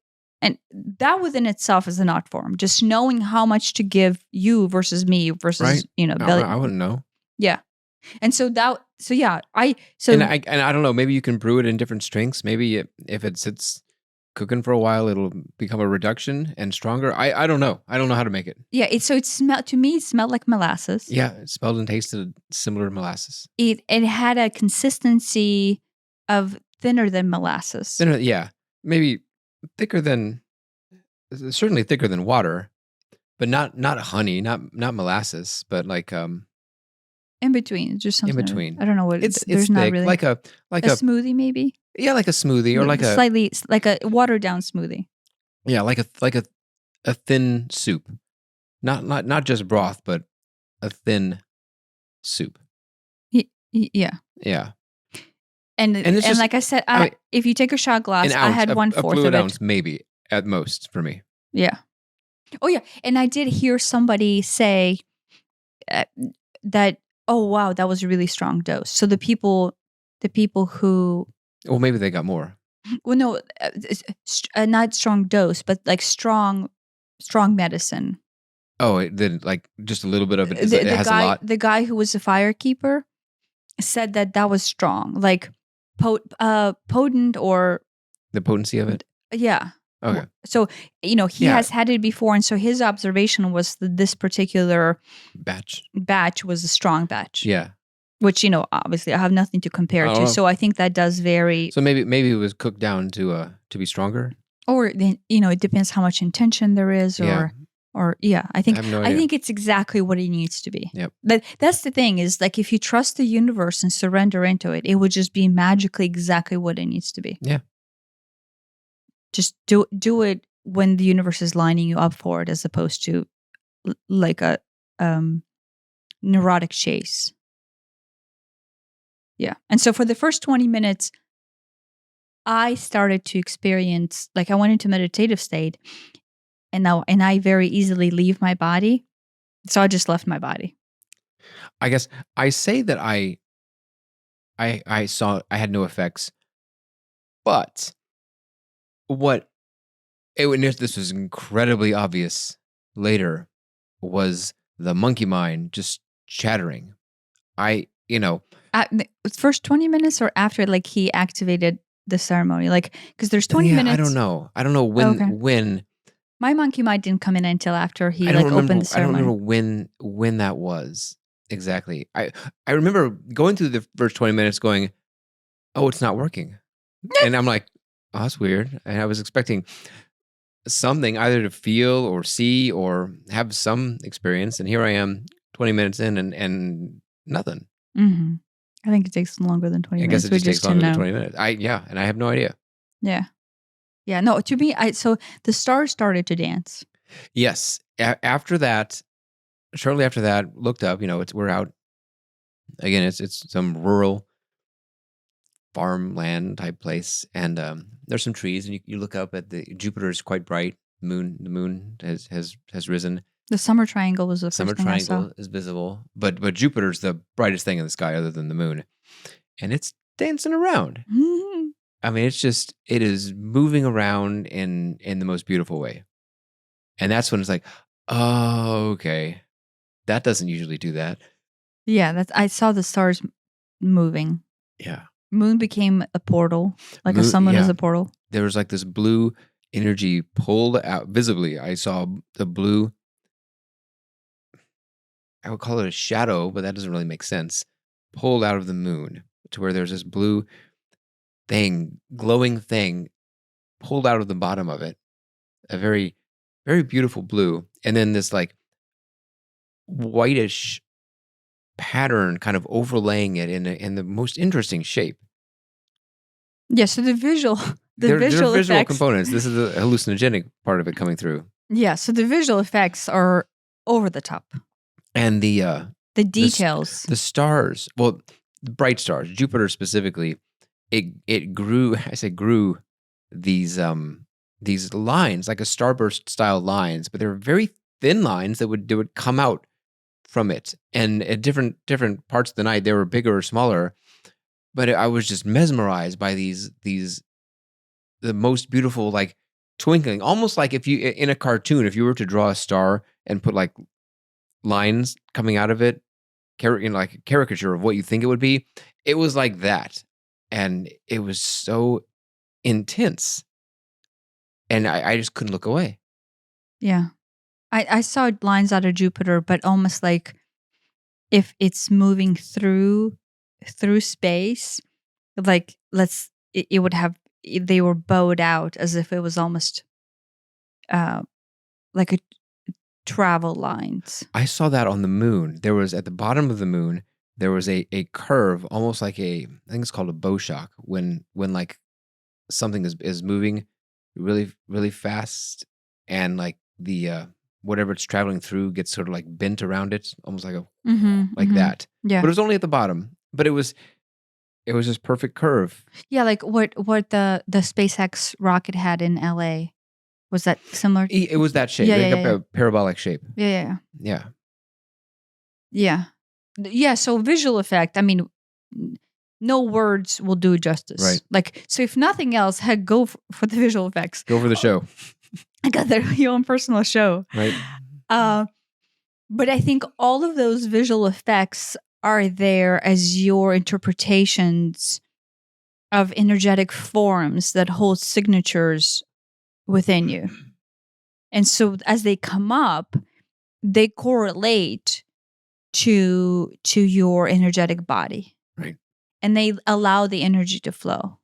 [SPEAKER 2] And that within itself is an art form. Just knowing how much to give you versus me versus,
[SPEAKER 1] Right.
[SPEAKER 2] you know,
[SPEAKER 1] No,
[SPEAKER 2] belly.
[SPEAKER 1] I wouldn't know.
[SPEAKER 2] Yeah. And so yeah,
[SPEAKER 1] And I don't know, maybe you can brew it in different strengths. Maybe if it sits cooking for a while, it'll become a reduction and stronger. I don't know. I don't know how to make it.
[SPEAKER 2] yeah, it smelled to me, it smelled like molasses.
[SPEAKER 1] Yeah, it smelled and tasted similar to molasses.
[SPEAKER 2] It had a consistency of thinner than molasses.
[SPEAKER 1] Then, yeah, maybe thicker than, certainly thicker than water, but not honey, not molasses, but like
[SPEAKER 2] In between, just something.
[SPEAKER 1] in between.
[SPEAKER 2] I don't know what
[SPEAKER 1] It's
[SPEAKER 2] there's not
[SPEAKER 1] thick,
[SPEAKER 2] really
[SPEAKER 1] like a
[SPEAKER 2] smoothie maybe.
[SPEAKER 1] yeah, like a smoothie or like a
[SPEAKER 2] slightly like a watered down smoothie.
[SPEAKER 1] yeah, like a thin soup, not just broth, but a thin soup.
[SPEAKER 2] Yeah.
[SPEAKER 1] Yeah,
[SPEAKER 2] And
[SPEAKER 1] it's just,
[SPEAKER 2] like I said,
[SPEAKER 1] I mean,
[SPEAKER 2] if you take a shot glass,
[SPEAKER 1] an
[SPEAKER 2] I
[SPEAKER 1] ounce,
[SPEAKER 2] had
[SPEAKER 1] a
[SPEAKER 2] 1/4
[SPEAKER 1] fluid
[SPEAKER 2] of it.
[SPEAKER 1] ounce, maybe at most for me.
[SPEAKER 2] Yeah. Oh yeah, and I did hear somebody say that, oh wow, that was a really strong dose. So the people who,
[SPEAKER 1] Well, maybe they got more.
[SPEAKER 2] well, no, not strong dose, but like strong medicine.
[SPEAKER 1] Oh, it did, like just a little bit of it. It
[SPEAKER 2] The
[SPEAKER 1] has
[SPEAKER 2] guy,
[SPEAKER 1] a lot.
[SPEAKER 2] the guy who was a firekeeper said that was strong, like potent, or
[SPEAKER 1] The potency of it.
[SPEAKER 2] yeah.
[SPEAKER 1] Okay.
[SPEAKER 2] So, he
[SPEAKER 1] Yeah.
[SPEAKER 2] has had it before, and so his observation was that this particular batch was a strong batch.
[SPEAKER 1] Yeah.
[SPEAKER 2] Which, obviously I have nothing to compare to.
[SPEAKER 1] Oh.
[SPEAKER 2] So I think that does vary.
[SPEAKER 1] So maybe it was cooked down to be stronger.
[SPEAKER 2] Or then, it depends how much intention there is,
[SPEAKER 1] Yeah.
[SPEAKER 2] or yeah, I think
[SPEAKER 1] I have no idea.
[SPEAKER 2] I think it's exactly what it needs to be.
[SPEAKER 1] Yep.
[SPEAKER 2] That's the thing, is like, if you trust the universe and surrender into it, it would just be magically exactly what it needs to be.
[SPEAKER 1] Yeah.
[SPEAKER 2] Just do it when the universe is lining you up for it, as opposed to like a neurotic chase. Yeah. And so for the first 20 minutes, I started to experience, like, I went into meditative state, and I very easily leave my body. So I just left my body.
[SPEAKER 1] I guess I say that I saw I had no effects, but this was incredibly obvious later, was the monkey mind just chattering.
[SPEAKER 2] First 20 minutes or after, like, he activated the ceremony, like, because there's 20 minutes.
[SPEAKER 1] I don't know when.
[SPEAKER 2] Okay.
[SPEAKER 1] When
[SPEAKER 2] my monkey mind didn't come in until after he
[SPEAKER 1] opened the
[SPEAKER 2] ceremony.
[SPEAKER 1] I don't remember when that was exactly. I remember going through the first 20 minutes going, oh, it's not working. And I'm like, oh, that's weird. And I was expecting something either to feel or see or have some experience. And here I am 20 minutes in and nothing.
[SPEAKER 2] Mm-hmm. I think it takes longer than 20 minutes.
[SPEAKER 1] I guess it just takes longer than 20 minutes. And I have no idea.
[SPEAKER 2] Yeah. Yeah. No, to me, so the stars started to dance.
[SPEAKER 1] Yes. After that, shortly after that, looked up, we're out. Again, it's some rural farmland type place. And there's some trees, and you look up at Jupiter is quite bright. The moon has risen.
[SPEAKER 2] The summer triangle was the first
[SPEAKER 1] Summer
[SPEAKER 2] thing I
[SPEAKER 1] triangle
[SPEAKER 2] saw.
[SPEAKER 1] is visible, but Jupiter's the brightest thing in the sky other than the moon, and it's dancing around.
[SPEAKER 2] Mm-hmm.
[SPEAKER 1] I mean, it is moving around in the most beautiful way, and that's when it's like, oh, okay, that doesn't usually do that.
[SPEAKER 2] Yeah, I saw the stars moving.
[SPEAKER 1] Yeah,
[SPEAKER 2] moon became a portal, like a sun is a portal.
[SPEAKER 1] There was like this blue energy pulled out visibly. I saw the blue. I would call it a shadow, but that doesn't really make sense. Pulled out of the moon to where there's this blue thing, glowing thing, pulled out of the bottom of it. A very, very beautiful blue. And then this like whitish pattern kind of overlaying it in the most interesting shape.
[SPEAKER 2] Yeah, so the visual
[SPEAKER 1] visual
[SPEAKER 2] effects,
[SPEAKER 1] components. This is the hallucinogenic part of it coming through.
[SPEAKER 2] Yeah, so the visual effects are over the top.
[SPEAKER 1] And the
[SPEAKER 2] details.
[SPEAKER 1] The stars, well, the bright stars, Jupiter specifically, it grew, I say grew, these lines, like a starburst style lines, but they were very thin lines that would come out from it. And at different parts of the night, they were bigger or smaller, but I was just mesmerized by these the most beautiful, like, twinkling, almost like if you in a cartoon, if you were to draw a star and put like lines coming out of it, like a caricature of what you think it would be, it was like that, and it was so intense, and I just couldn't look away.
[SPEAKER 2] Yeah. I saw lines out of Jupiter, but almost like if it's moving through space, like it would have, they were bowed out as if it was almost like a travel lines.
[SPEAKER 1] I saw that on the moon. There was, at the bottom of the moon, there was a curve, almost like I think it's called a bow shock, when like something is moving really, really fast, and like the whatever it's traveling through gets sort of like bent around it, almost like that.
[SPEAKER 2] Yeah.
[SPEAKER 1] But it was only at the bottom. But it was this perfect curve.
[SPEAKER 2] Yeah, like what the SpaceX rocket had in LA. Was that similar?
[SPEAKER 1] It was that shape, a parabolic shape.
[SPEAKER 2] Yeah. So visual effect, I mean, no words will do justice.
[SPEAKER 1] Right.
[SPEAKER 2] Like, so if nothing else, heck, go for the visual effects.
[SPEAKER 1] Go for the show.
[SPEAKER 2] I got your own personal show.
[SPEAKER 1] Right.
[SPEAKER 2] But I think all of those visual effects are there as your interpretations of energetic forms that hold signatures within you. And so as they come up, they correlate to your energetic body.
[SPEAKER 1] Right.
[SPEAKER 2] And they allow the energy to flow.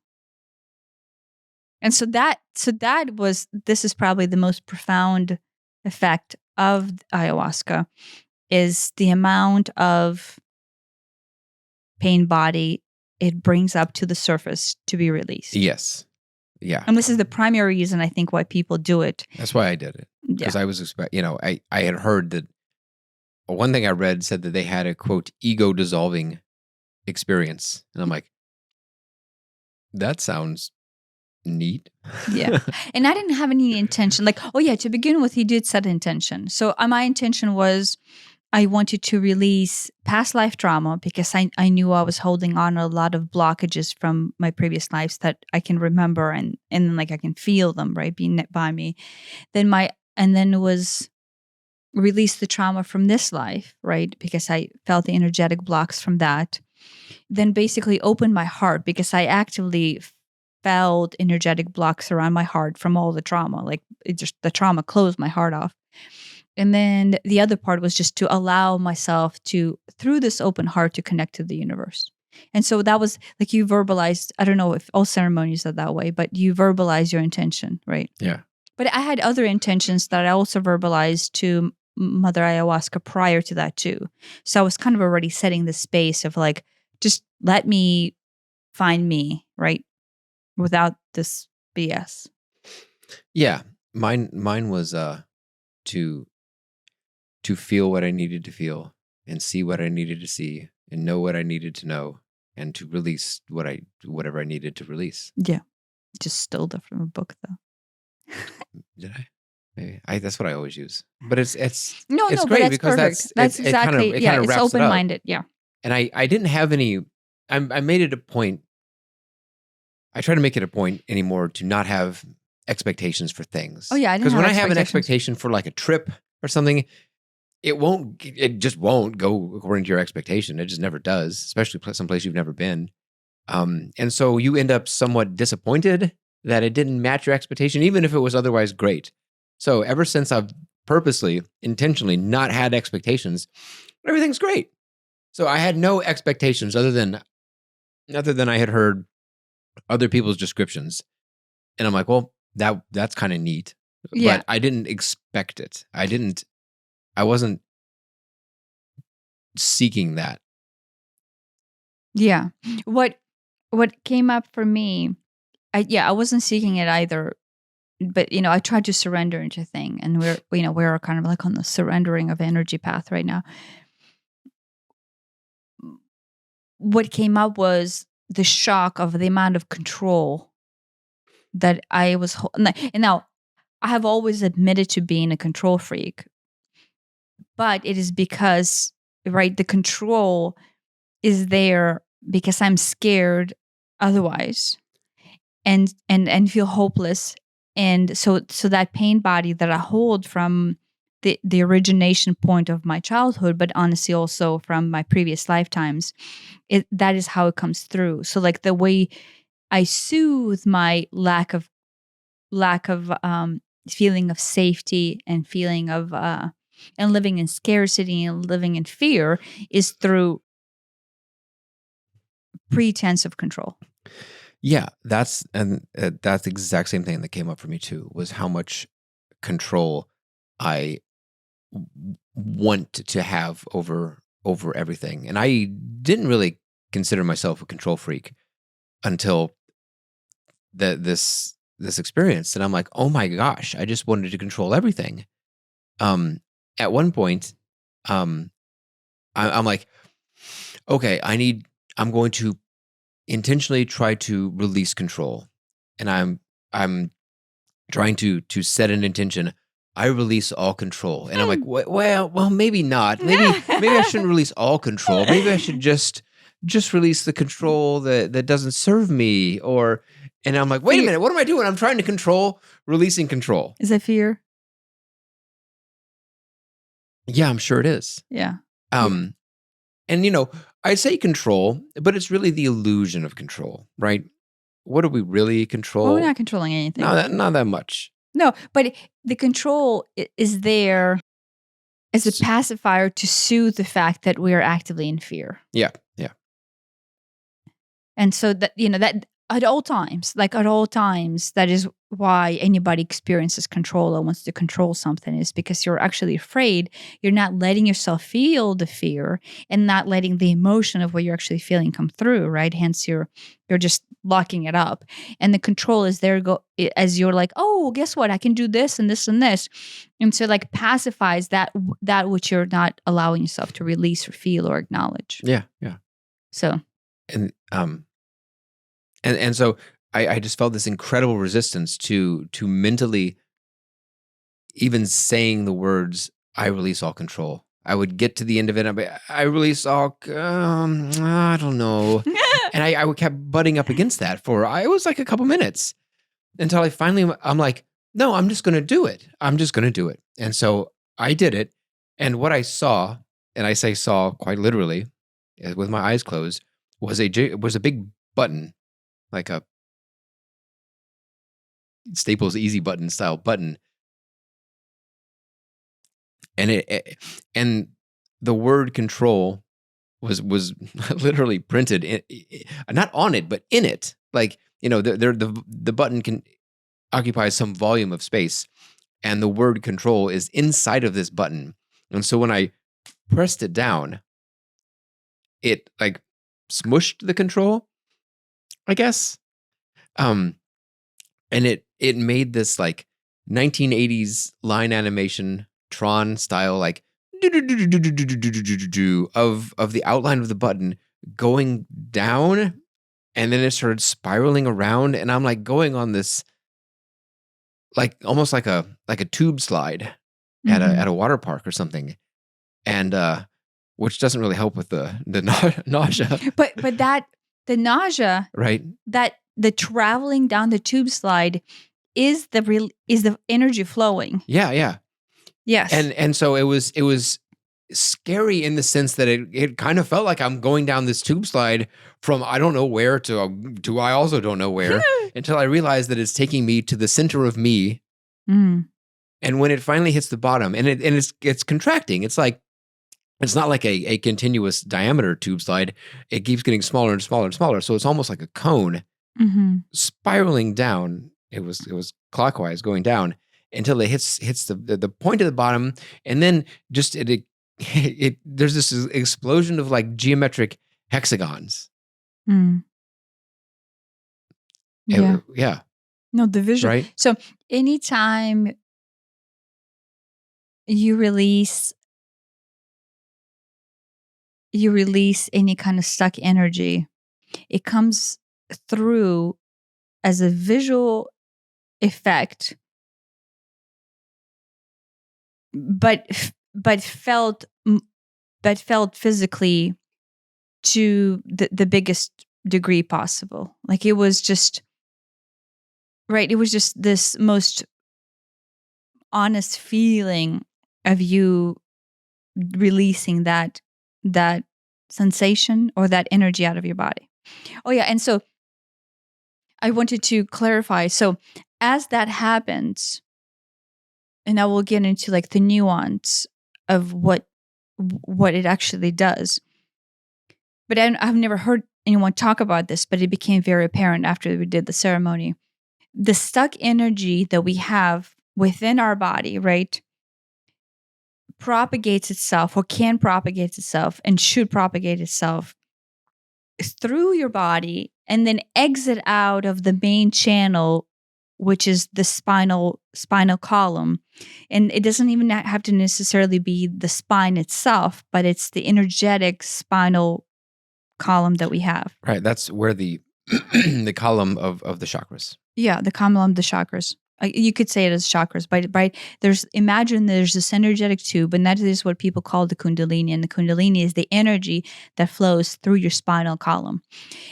[SPEAKER 2] And so this is probably the most profound effect of ayahuasca, is the amount of pain body it brings up to the surface to be released.
[SPEAKER 1] Yes. Yeah.
[SPEAKER 2] And this is the primary reason I think why people do it.
[SPEAKER 1] That's why I did it. Because I was I had heard that one thing I read said that they had a, quote, ego dissolving experience. And I'm like, that sounds neat.
[SPEAKER 2] Yeah. And I didn't have any intention. Like, to begin with, he did set intention. So my intention was I wanted to release past life trauma because I knew I was holding on a lot of blockages from my previous lives that I can remember and like I can feel them, right, being knit by me. Then it was release the trauma from this life, right, because I felt the energetic blocks from that. Then basically open my heart because I actively felt energetic blocks around my heart from all the trauma. Like the trauma closed my heart off. And then the other part was just to allow myself to, through this open heart, to connect to the universe. And so that was like you verbalized, I don't know if all ceremonies are that way, but you verbalize your intention, right?
[SPEAKER 1] Yeah.
[SPEAKER 2] But I had other intentions that I also verbalized to Mother Ayahuasca prior to that too. So I was kind of already setting the space of like, just let me find me, right? Without this BS.
[SPEAKER 1] Yeah. Mine was to feel what I needed to feel and see what I needed to see and know what I needed to know and to release whatever I needed to release.
[SPEAKER 2] Yeah. Just stole that from a book though.
[SPEAKER 1] Did I? Maybe. That's what I always use. But it's
[SPEAKER 2] no,
[SPEAKER 1] great
[SPEAKER 2] but that's
[SPEAKER 1] because
[SPEAKER 2] perfect. That's exactly,
[SPEAKER 1] it kind of
[SPEAKER 2] it's
[SPEAKER 1] wraps
[SPEAKER 2] open-minded.
[SPEAKER 1] It up. Yeah. And I didn't have any, I made it a point, I try to make it a point anymore to not have expectations for things.
[SPEAKER 2] Oh yeah, I didn't
[SPEAKER 1] because when I have an
[SPEAKER 2] expectations.
[SPEAKER 1] expectation for like a trip or something, it just won't go according to your expectation. It just never does, especially someplace you've never been. And so you end up somewhat disappointed that it didn't match your expectation, even if it was otherwise great. So ever since I've purposely, intentionally not had expectations, everything's great. So I had no expectations other than I had heard other people's descriptions. And I'm like, well, that's kind of neat.
[SPEAKER 2] Yeah.
[SPEAKER 1] But I didn't expect it. I wasn't seeking that.
[SPEAKER 2] Yeah. What came up for me, I wasn't seeking it either, but I tried to surrender into thing, and we're kind of like on the surrendering of energy path right now. What came up was the shock of the amount of control that I was and now I have always admitted to being a control freak, but it is because, right, the control is there because I'm scared otherwise, and feel hopeless. And so that pain body that I hold from the origination point of my childhood, but honestly also from my previous lifetimes, that is how it comes through. So like the way I soothe my lack of feeling of safety and feeling of and living in scarcity and living in fear is through pretense of control.
[SPEAKER 1] Yeah, that's the exact same thing that came up for me too, was how much control I want to have over everything. And I didn't really consider myself a control freak until this experience. And I'm like, oh my gosh, I just wanted to control everything. At one point, I'm like, okay, I'm going to intentionally try to release control. And I'm trying to set an intention. I release all control. And I'm like, well, maybe not. Maybe I shouldn't release all control. Maybe I should just release the control that doesn't serve me. And I'm like, wait a minute, what am I doing? I'm trying to control releasing control.
[SPEAKER 2] Is that fear?
[SPEAKER 1] Yeah, I'm sure it is.
[SPEAKER 2] Yeah.
[SPEAKER 1] And I say control, but it's really the illusion of control, right? What do we really control?
[SPEAKER 2] Well, we're not controlling anything.
[SPEAKER 1] Not that much.
[SPEAKER 2] No, but the control is there as a pacifier to soothe the fact that we are actively in fear.
[SPEAKER 1] Yeah.
[SPEAKER 2] And so that, that at all times, that is why anybody experiences control or wants to control something, is because you're actually afraid. You're not letting yourself feel the fear and not letting the emotion of what you're actually feeling come through, right? Hence you're just locking it up. And the control is there as you're like, oh, guess what? I can do this and this and this. And so like pacifies that which you're not allowing yourself to release or feel or acknowledge.
[SPEAKER 1] Yeah.
[SPEAKER 2] So
[SPEAKER 1] and so I just felt this incredible resistance to mentally even saying the words, I release all control. I would get to the end of it, and I release all, I don't know. And I kept butting up against that it was like a couple minutes until I'm like, no, I'm just going to do it. I'm just going to do it. And so I did it. And what I saw, and I say saw quite literally with my eyes closed, was a big button, like a Staples Easy Button style button. And and the word control was literally printed not on it, but in it. Like, the button can occupy some volume of space, and the word control is inside of this button. And so when I pressed it down, it like smushed the control, I guess. And it made this like 1980s line animation Tron style, like of the outline of the button going down, and then it started spiraling around, and I'm like going on this like almost like a tube slide at a water park or something, and which doesn't really help with the nausea.
[SPEAKER 2] But the nausea,
[SPEAKER 1] right?
[SPEAKER 2] That the traveling down the tube slide is the energy flowing.
[SPEAKER 1] Yeah.
[SPEAKER 2] Yes.
[SPEAKER 1] And so it was scary in the sense that it kind of felt like I'm going down this tube slide from I don't know where to I also don't know where until I realized that it's taking me to the center of me.
[SPEAKER 2] Mm.
[SPEAKER 1] And when it finally hits the bottom, and it's contracting, it's like it's not like a continuous diameter tube slide. It keeps getting smaller and smaller and smaller. So it's almost like a cone spiraling down. It was clockwise going down until it hits the point at the bottom, and then just it there's this explosion of like geometric hexagons. Yeah.
[SPEAKER 2] No, the visual.
[SPEAKER 1] Right.
[SPEAKER 2] So anytime you release any kind of stuck energy, it comes through as a visual effect, but felt physically to the biggest degree possible. Like it was just right. It was just this most honest feeling of you releasing that sensation or that energy out of your body. Oh yeah, and so I wanted to clarify. So as that happens, and I will get into like the nuance of what it actually does. But I've never heard anyone talk about this, but it became very apparent after we did the ceremony. The stuck energy that we have within our body, right, propagates itself or can propagate itself and should propagate itself through your body and then exit out of the main channel, which is the spinal column. And it doesn't even have to necessarily be the spine itself, but it's the energetic spinal column that we have.
[SPEAKER 1] Right. That's where the the column of the chakras.
[SPEAKER 2] Yeah, the column of the chakras. You could say it as chakras, but imagine there's this energetic tube, and that is what people call the Kundalini. And the Kundalini is the energy that flows through your spinal column.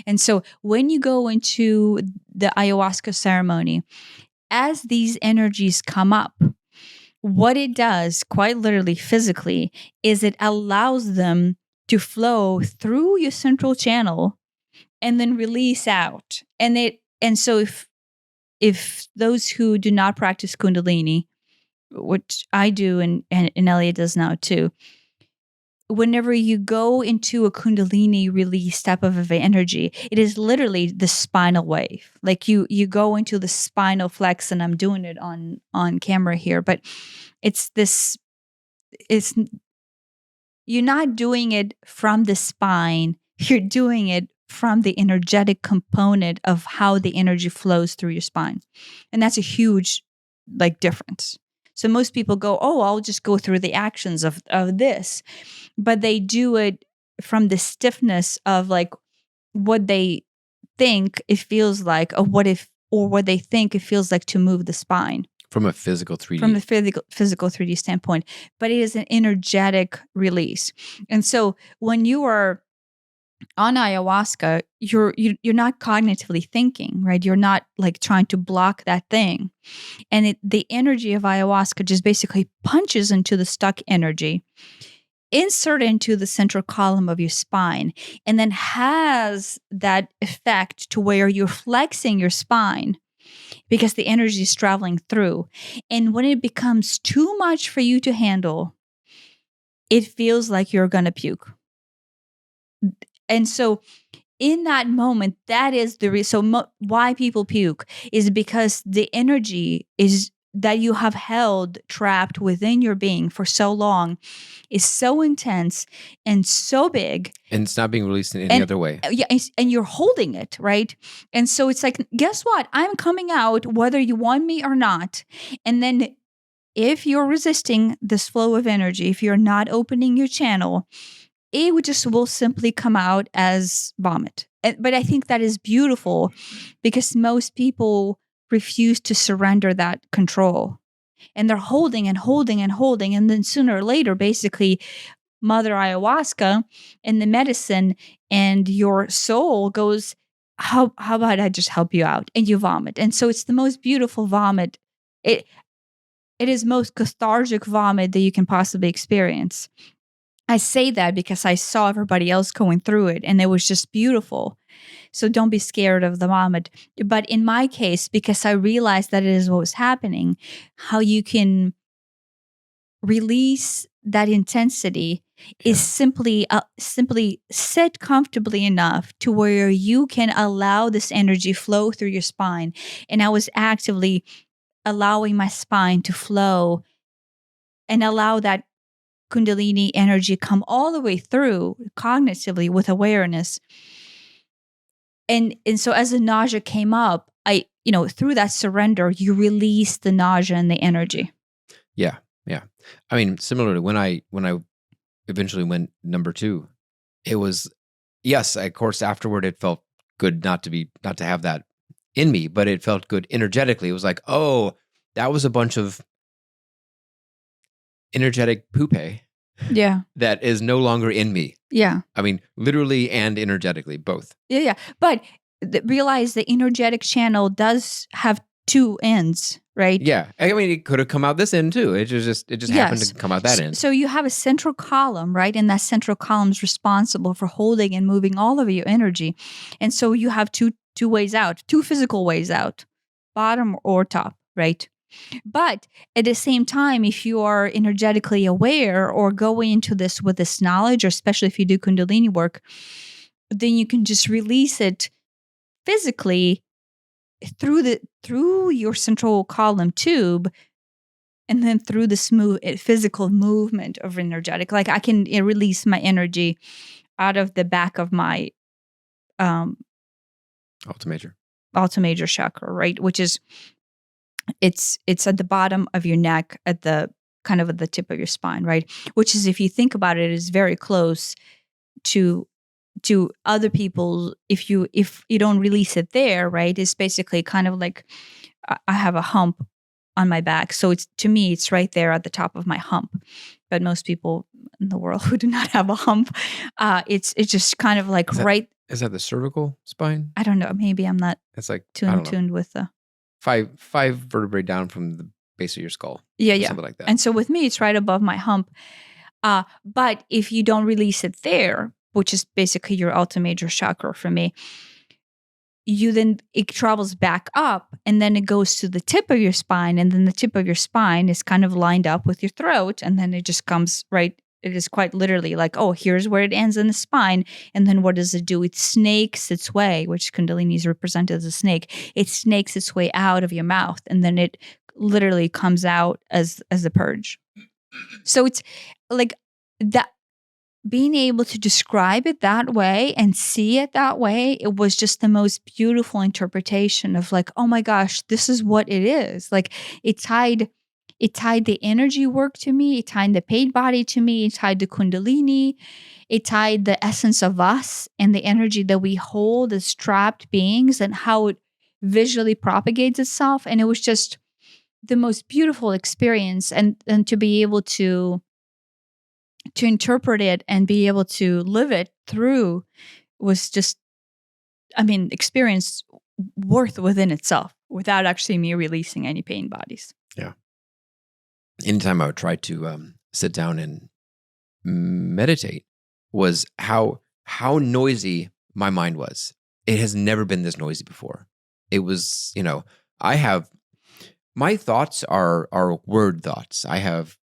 [SPEAKER 2] And so when you go into the ayahuasca ceremony, as these energies come up, what it does, quite literally, physically, is it allows them to flow through your central channel and then release out. And so if those who do not practice Kundalini, which I do and Elliot does now too, whenever you go into a Kundalini release type of energy, it is literally the spinal wave. Like you go into the spinal flex, and I'm doing it on camera here, but you're not doing it from the spine, you're doing it from the energetic component of how the energy flows through your spine. And that's a huge difference. So most people go, oh, I'll just go through the actions of this. But they do it from the stiffness of what they think it feels like, or what they think it feels like to move the spine.
[SPEAKER 1] From a physical 3D.
[SPEAKER 2] From the physical 3D standpoint. But it is an energetic release. And so when you are on ayahuasca, you're not cognitively thinking, right? You're not trying to block that thing. And the energy of ayahuasca just basically punches into the stuck energy, insert into the central column of your spine, and then has that effect to where you're flexing your spine because the energy is traveling through. And when it becomes too much for you to handle, it feels like you're going to puke. And so in that moment, that is why people puke is because the energy is that you have held trapped within your being for so long is so intense and so big.
[SPEAKER 1] And it's not being released in any other way.
[SPEAKER 2] Yeah, and you're holding it, right? And so it's like, guess what? I'm coming out whether you want me or not. And then if you're resisting this flow of energy, if you're not opening your channel, it will simply come out as vomit. But I think that is beautiful because most people refuse to surrender that control. And they're holding and holding and holding. And then sooner or later, basically, Mother Ayahuasca and the medicine and your soul goes, how about I just help you out? And you vomit. And so it's the most beautiful vomit. It is most cathartic vomit that you can possibly experience. I say that because I saw everybody else going through it, and it was just beautiful. So don't be scared of the vomit. But in my case, because I realized that it is what was happening, how you can release that intensity is simply sit comfortably enough to where you can allow this energy flow through your spine. And I was actively allowing my spine to flow and allow that Kundalini energy come all the way through cognitively with awareness. And so as the nausea came up, through that surrender, you release the nausea and the energy.
[SPEAKER 1] Yeah. Yeah. I mean, similarly, when I eventually went number 2, it was, yes, of course, afterward, it felt good not to have that in me, but it felt good energetically. It was like, oh, that was a bunch of energetic poopy.
[SPEAKER 2] Yeah.
[SPEAKER 1] That is no longer in me.
[SPEAKER 2] Yeah.
[SPEAKER 1] I mean, literally and energetically, both.
[SPEAKER 2] Yeah. But realize the energetic channel does have two ends, right?
[SPEAKER 1] Yeah. I mean, it could have come out this end too. It just happened to come out that end.
[SPEAKER 2] So you have a central column, right? And that central column is responsible for holding and moving all of your energy. And so you have two ways out, two physical ways out, bottom or top, right? But at the same time, if you are energetically aware or going into this with this knowledge, or especially if you do Kundalini work, then you can just release it physically through your central column tube, and then through the smooth physical movement of energetic. Like I can release my energy out of the back of my alto major chakra, right? Which is it's at the bottom of your neck, at the kind of at the tip of your spine, right? Which is, if you think about it, is very close to other people. If you don't release it there, right? It's basically kind of like I have a hump on my back, so it's, to me, it's right there at the top of my hump. But most people in the world who do not have a hump, it's just kind of like
[SPEAKER 1] Is that the cervical spine?
[SPEAKER 2] I don't know. Maybe I'm not.
[SPEAKER 1] It's like
[SPEAKER 2] tuned with the
[SPEAKER 1] five vertebrae down from the base of your skull.
[SPEAKER 2] Yeah.
[SPEAKER 1] Something like that.
[SPEAKER 2] And so with me, it's right above my hump. But if you don't release it there, which is basically your alto major chakra for me, it travels back up, and then it goes to the tip of your spine, and then the tip of your spine is kind of lined up with your throat, and then it just comes right. It is quite literally like, oh, here's where it ends in the spine. And then what does it do? It snakes its way, which Kundalini is represented as a snake. It snakes its way out of your mouth, and then it literally comes out as the purge. So it's like that, being able to describe it that way and see it that way, it was just the most beautiful interpretation of like, oh my gosh, this is what it is. Like it tied the energy work to me. It tied the paid body to me. It tied the Kundalini. It tied the essence of us and the energy that we hold as trapped beings and how it visually propagates itself. And it was just the most beautiful experience. And to be able to interpret it and be able to live it through was just, experience worth within itself without actually me releasing any pain bodies.
[SPEAKER 1] Yeah. Anytime I would try to sit down and meditate was how noisy my mind was. It has never been this noisy before. It was, my thoughts are word thoughts. I have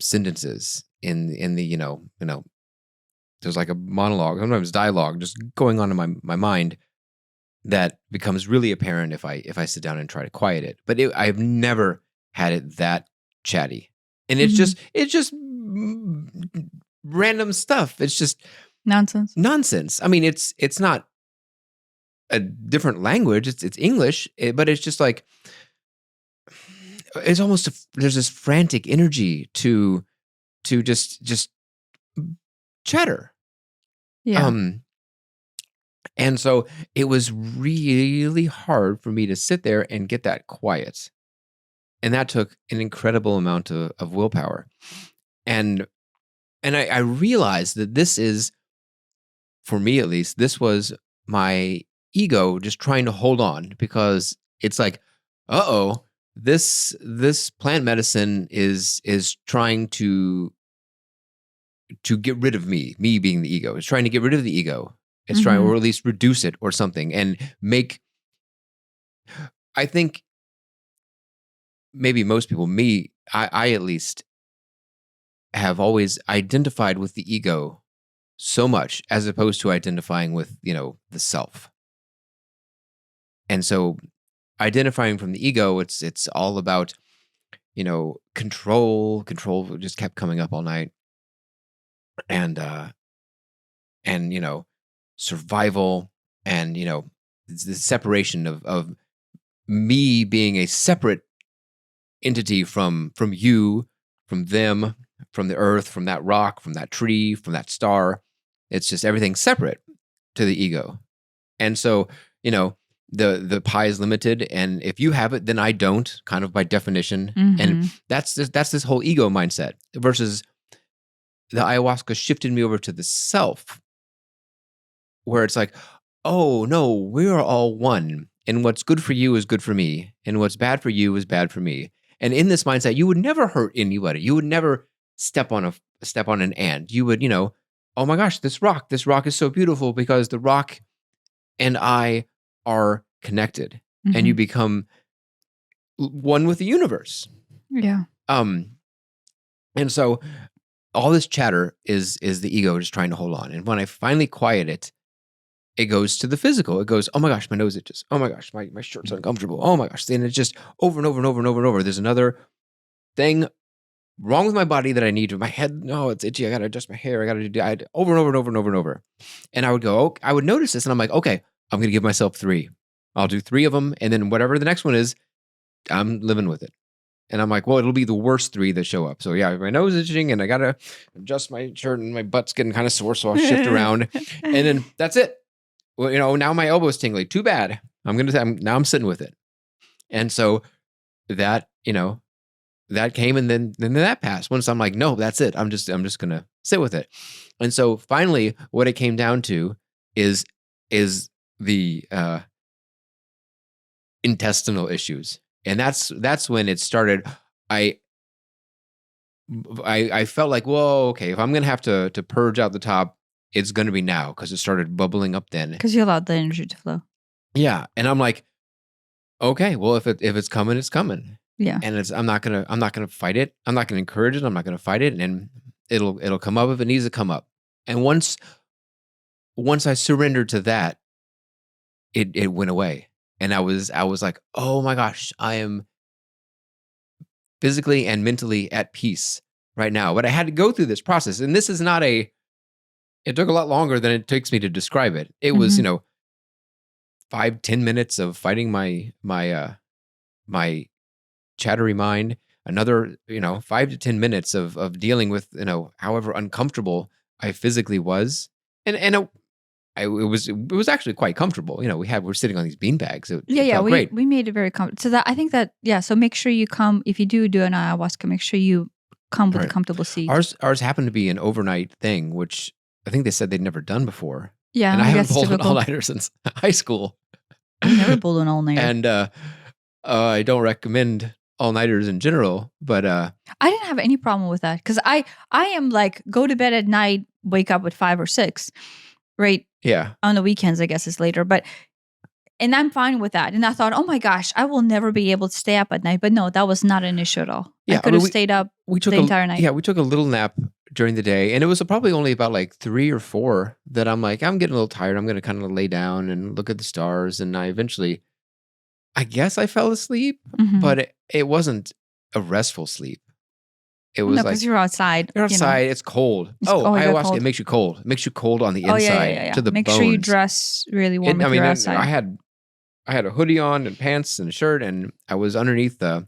[SPEAKER 1] sentences in the, there's like a monologue, sometimes dialogue just going on in my mind that becomes really apparent if I sit down and try to quiet it. But I've never had it that chatty. And it's just random stuff. It's just nonsense. I mean, it's not a different language. It's English, but it's just like, it's almost there's this frantic energy to just chatter.
[SPEAKER 2] Yeah.
[SPEAKER 1] And so it was really hard for me to sit there and get that quiet. And that took an incredible amount of willpower. And I realized that this is, for me at least, this was my ego just trying to hold on, because it's like, this plant medicine is trying to get rid of me being the ego. It's trying to get rid of the ego. It's trying, or at least reduce it or something, and I think maybe most people, I at least have always identified with the ego so much, as opposed to identifying with, the self. And so identifying from the ego, it's all about, control just kept coming up all night. And survival, and, the separation of me being a separate entity from you, from them, from the earth, from that rock, from that tree, from that star. It's just everything separate to the ego. And so, the pie is limited, and if you have it, then I don't, kind of by definition. And that's this whole ego mindset versus the ayahuasca shifted me over to the self, where it's like, oh no, we are all one. And what's good for you is good for me. And what's bad for you is bad for me. And in this mindset, you would never hurt anybody. You would never step on an ant. You would, oh my gosh, this rock is so beautiful because the rock and I are connected. And you become one with the universe.
[SPEAKER 2] Yeah.
[SPEAKER 1] And so all this chatter is the ego just trying to hold on. And when I finally quiet it, it goes to the physical. It goes, oh my gosh, my nose itches. Oh my gosh, my shirt's uncomfortable. Oh my gosh. And it's just over and over and over and over and over. There's another thing wrong with my body that I need to. My head, no, it's itchy. I got to adjust my hair. I got to do over and over and over and over and over. And I would go, I would notice this and I'm like, okay, I'm going to give myself 3. I'll do 3 of them. And then whatever the next one is, I'm living with it. And I'm like, well, it'll be the worst 3 that show up. So yeah, my nose is itching and I got to adjust my shirt and my butt's getting kind of sore. So I'll shift around and then that's it. Well, now my elbow's tingling. Too bad. Now I'm sitting with it. And so that, that came and then that passed. Once I'm like, no, that's it. I'm just going to sit with it. And so finally what it came down to is the intestinal issues. And that's when it started. I felt like, whoa, okay, if I'm going to have to purge out the top, it's going to be now because it started bubbling up then.
[SPEAKER 2] Because you allowed the energy to flow.
[SPEAKER 1] Yeah. And I'm like, okay, well, if it's coming, it's coming.
[SPEAKER 2] Yeah.
[SPEAKER 1] And I'm not going to fight it. I'm not going to encourage it. I'm not going to fight it. And it'll come up if it needs to come up. And once I surrendered to that, it went away. And I was like, oh my gosh, I am physically and mentally at peace right now. But I had to go through this process. And this is not it took a lot longer than it takes me to describe it. It was, 5-10 minutes of fighting my chattery mind. Another, 5 to 10 minutes of dealing with, however uncomfortable I physically was. And it was actually quite comfortable. We're sitting on these bean bags. It felt great.
[SPEAKER 2] We made it very comfortable. So that I think that so make sure you come if you do an ayahuasca. Make sure you come with a comfortable seat.
[SPEAKER 1] Ours happened to be an overnight thing, which I think they said they'd never done before.
[SPEAKER 2] Yeah,
[SPEAKER 1] and I haven't pulled an all-nighter since high school.
[SPEAKER 2] I never pulled an all-nighter,
[SPEAKER 1] and I don't recommend all-nighters in general. But
[SPEAKER 2] I didn't have any problem with that because I am like go to bed at night, wake up at 5 or 6, right?
[SPEAKER 1] Yeah.
[SPEAKER 2] On the weekends, I guess it's later, and I'm fine with that. And I thought, oh my gosh, I will never be able to stay up at night. But no, that was not an issue at all.
[SPEAKER 1] Yeah,
[SPEAKER 2] I could have stayed up the entire night.
[SPEAKER 1] Yeah, we took a little nap during the day, and it was probably only about like 3 or 4 that I'm like, I'm getting a little tired. I'm going to kind of lay down and look at the stars. And I guess I fell asleep, but it wasn't a restful sleep. It was like,
[SPEAKER 2] because you're outside.
[SPEAKER 1] You're outside. It's cold. Ayahuasca, cold. It makes you cold. It makes you cold on the inside to the bones.
[SPEAKER 2] Make sure you dress really warm if you're outside.
[SPEAKER 1] I had a hoodie on and pants and a shirt, and I was underneath the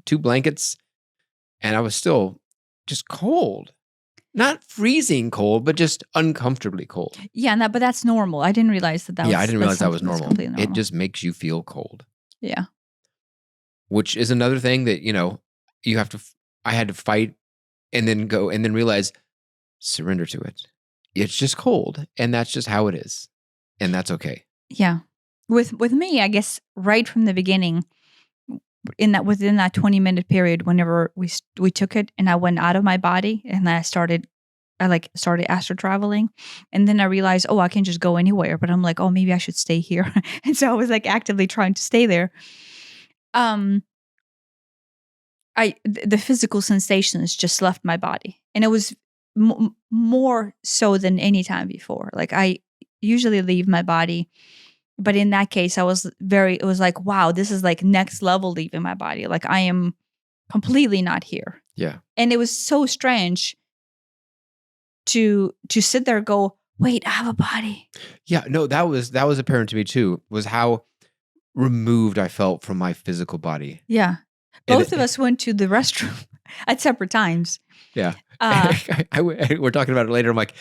[SPEAKER 1] 2 blankets, and I was still just cold. Not freezing cold, but just uncomfortably cold.
[SPEAKER 2] Yeah, but that's normal. I didn't realize that was.
[SPEAKER 1] Yeah, I didn't realize that was normal. It just makes you feel cold.
[SPEAKER 2] Yeah.
[SPEAKER 1] Which is another thing that, you have to. I had to fight, and then go, and then realize, surrender to it. It's just cold, and that's just how it is, and that's okay.
[SPEAKER 2] Yeah. With me, I guess right from the beginning, within that 20-minute period, whenever we took it, and I went out of my body, and I started astral traveling, and then I realized, I can just go anywhere, but I'm like, maybe I should stay here, and so I was like actively trying to stay there. The physical sensations just left my body, and it was more so than any time before. Like I usually leave my body. But in that case, it was like, wow, this is like next level leaving my body. Like I am completely not here.
[SPEAKER 1] Yeah.
[SPEAKER 2] And it was so strange to sit there and go, wait, I have a body.
[SPEAKER 1] Yeah, no, that was apparent to me too, was how removed I felt from my physical body.
[SPEAKER 2] Yeah. Both of us went to the restroom at separate times.
[SPEAKER 1] Yeah. We're talking about it later. I'm like,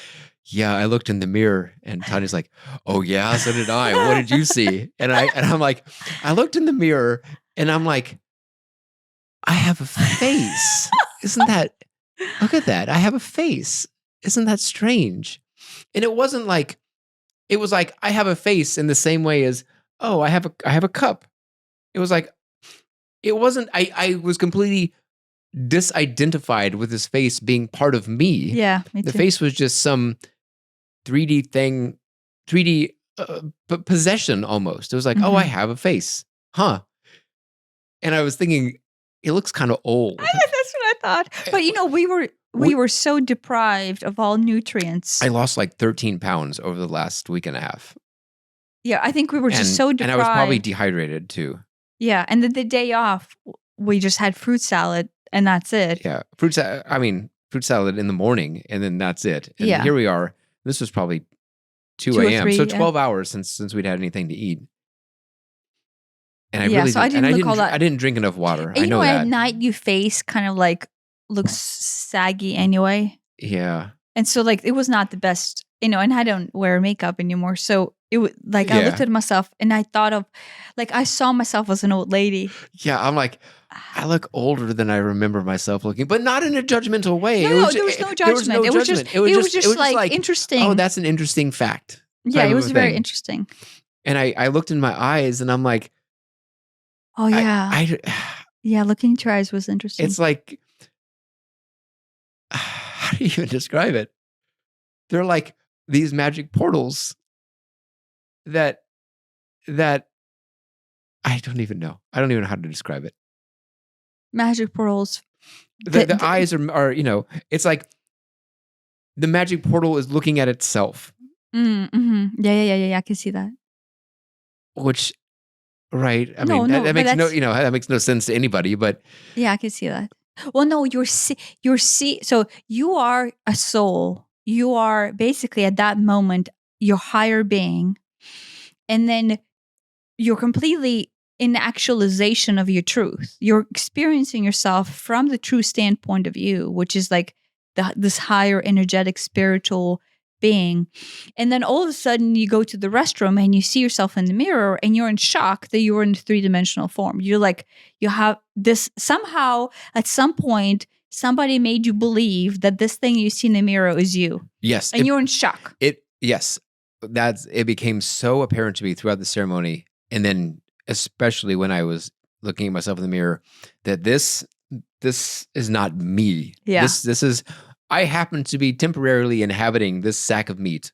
[SPEAKER 1] yeah, I looked in the mirror, and Tanya's like, oh yeah, so did I. What did you see? And I'm like, I looked in the mirror, and I'm like, I have a face. Isn't that? Look at that. I have a face. isn't that strange? And it wasn't like, it was like, I have a face in the same way as, oh, I have a cup. It was like, it wasn't, I was completely disidentified with this face being part of me.
[SPEAKER 2] Yeah, me
[SPEAKER 1] The
[SPEAKER 2] too.
[SPEAKER 1] face was just some 3D thing, 3D possession almost. It was like, oh, I have a face. Huh. And I was thinking, it looks kind of old.
[SPEAKER 2] That's what I thought. But we were so deprived of all nutrients.
[SPEAKER 1] I lost like 13 pounds over the last week and a half.
[SPEAKER 2] Yeah, I think we were just so deprived.
[SPEAKER 1] And I was probably dehydrated too.
[SPEAKER 2] Yeah, and then the day off, we just had fruit salad, and that's it.
[SPEAKER 1] Yeah, fruit salad in the morning, and then that's it. And here we are. This was probably 2 a.m. So 12 hours since we'd had anything to eat. And I really I didn't drink enough water.
[SPEAKER 2] And
[SPEAKER 1] I know that.
[SPEAKER 2] At night, your face kind of like looks saggy anyway.
[SPEAKER 1] Yeah.
[SPEAKER 2] And so like it was not the best, and I don't wear makeup anymore. So it was like I looked at myself and I thought of, like, I saw myself as an old lady.
[SPEAKER 1] Yeah, I'm like, I look older than I remember myself looking, but not in a judgmental way.
[SPEAKER 2] No, there was no judgment. It was just like interesting.
[SPEAKER 1] Oh, that's an interesting fact.
[SPEAKER 2] Yeah, it was very interesting.
[SPEAKER 1] And I looked in my eyes and I'm like,
[SPEAKER 2] oh yeah, yeah. Looking into your eyes was interesting.
[SPEAKER 1] It's like, how do you even describe it? They're like these magic portals that I don't even know. I don't even know how to describe it.
[SPEAKER 2] Magic portals.
[SPEAKER 1] The eyes are, it's like the magic portal is looking at itself.
[SPEAKER 2] Mm-hmm. Yeah. I can see that.
[SPEAKER 1] Which, right? I mean, that makes that makes no sense to anybody. But
[SPEAKER 2] yeah, I can see that. Well, no, so you are a soul. You are basically at that moment your higher being, and then you're completely in actualization of your truth. You're experiencing yourself from the true standpoint of view, which is like this higher energetic spiritual being. And then all of a sudden you go to the restroom and you see yourself in the mirror and you're in shock that you're in a 3-dimensional form. You're like, you have this somehow at some point, somebody made you believe that this thing you see in the mirror is you.
[SPEAKER 1] Yes.
[SPEAKER 2] And you're in shock.
[SPEAKER 1] Yes. It became so apparent to me throughout the ceremony. And then especially when I was looking at myself in the mirror, that this is not me.
[SPEAKER 2] Yeah.
[SPEAKER 1] This is, I happen to be temporarily inhabiting this sack of meat,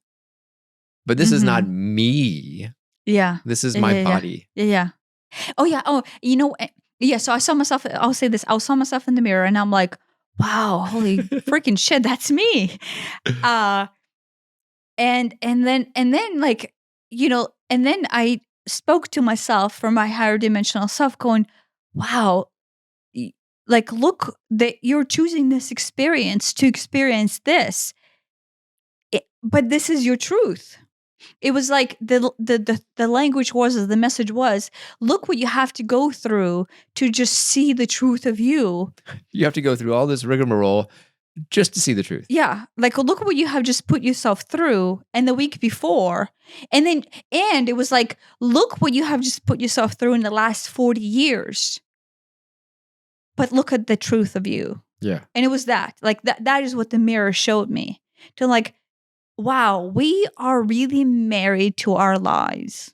[SPEAKER 1] but this is not me.
[SPEAKER 2] Yeah.
[SPEAKER 1] This is my body.
[SPEAKER 2] Yeah. Oh yeah. Oh, yeah. So I saw myself, I'll say this, I saw myself in the mirror and I'm like, wow, holy freaking shit, that's me. And then like, and then I spoke to myself from my higher dimensional self going, wow, like, look, that you're choosing this experience to experience this. But this is your truth. It was like the language was, the message was, look what you have to go through to just see the truth of you.
[SPEAKER 1] You have to go through all this rigmarole just to see the truth.
[SPEAKER 2] Yeah. Like, look what you have just put yourself through. And the week before. And it was like, look what you have just put yourself through in the last 40 years. But look at the truth of you.
[SPEAKER 1] Yeah.
[SPEAKER 2] And it was that. Like, that is what the mirror showed me. To like, wow, we are really married to our lies.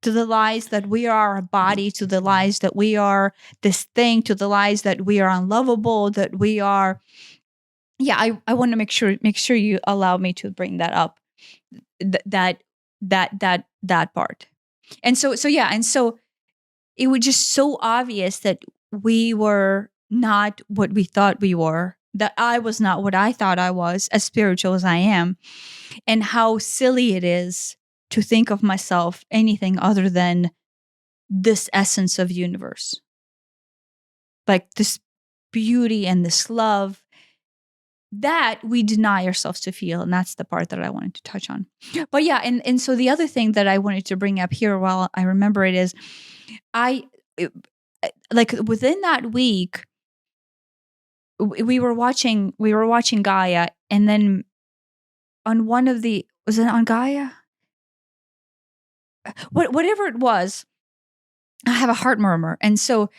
[SPEAKER 2] To the lies that we are our body, to the lies that we are this thing, to the lies that we are unlovable, that we are. Yeah, I want to make sure you allow me to bring that up. That part. And so it was just so obvious that we were not what we thought we were, that I was not what I thought I was, as spiritual as I am, and how silly it is to think of myself anything other than this essence of universe. Like this beauty and this love that we deny ourselves to feel. And that's the part that I wanted to touch on. But yeah, and so the other thing that I wanted to bring up here while I remember it is, like within that week, we were watching Gaia, and then on one of the, was it on Gaia? Whatever it was, I have a heart murmur. And so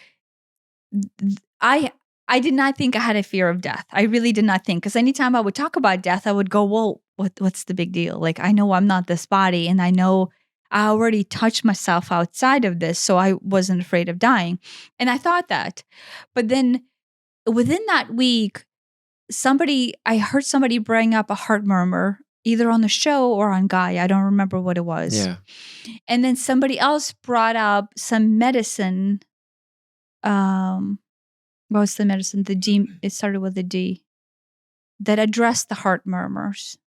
[SPEAKER 2] I did not think I had a fear of death. I really did not think, because anytime I would talk about death, I would go, well, what's the big deal? Like, I know I'm not this body, and I know I already touched myself outside of this, so I wasn't afraid of dying. And I thought that. But then within that week, I heard somebody bring up a heart murmur, either on the show or on Gaia. I don't remember what it was.
[SPEAKER 1] Yeah.
[SPEAKER 2] And then somebody else brought up some medicine. What was the medicine? The D. It started with a D. That addressed the heart murmurs.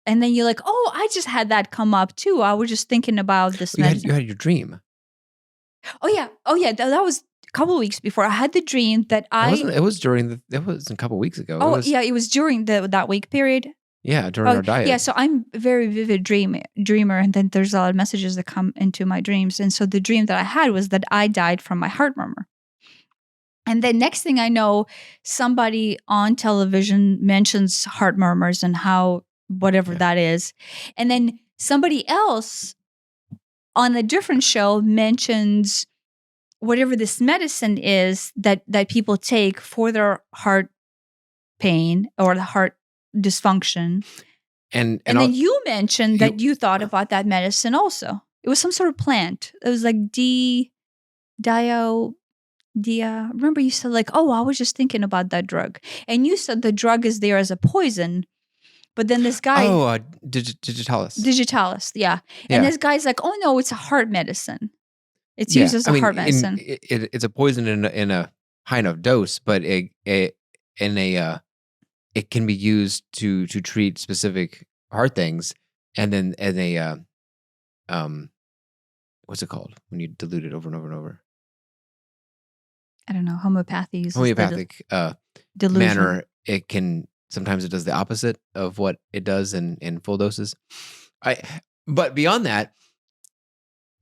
[SPEAKER 2] And then you're like, oh, I just had that come up too. I was just thinking about this medicine.
[SPEAKER 1] You had your dream.
[SPEAKER 2] Oh yeah. That was a couple of weeks before. I had the dream that
[SPEAKER 1] It was a couple of weeks ago.
[SPEAKER 2] It was during that week period.
[SPEAKER 1] Yeah, during our diet.
[SPEAKER 2] Yeah, so I'm a very vivid dreamer, and then there's a lot of messages that come into my dreams. And so the dream that I had was that I died from my heart murmur. And then next thing I know, somebody on television mentions heart murmurs and how whatever that is. And then somebody else on a different show mentions whatever this medicine is that people take for their heart pain or the heart dysfunction. And then you mentioned that you thought about that medicine also. It was some sort of plant. It was like remember you said like, oh, I was just thinking about that drug. And you said the drug is there as a poison. But then this guy...
[SPEAKER 1] Oh, digitalis.
[SPEAKER 2] Digitalis, yeah. And this guy's like, oh no, it's a heart medicine. It's used as a heart medicine.
[SPEAKER 1] It's a poison in a high enough dose, but it can be used to treat specific heart things. And then what's it called when you dilute it over and over and over?
[SPEAKER 2] I don't know. Homeopathic
[SPEAKER 1] manner. It can sometimes it does the opposite of what it does in full doses. But beyond that,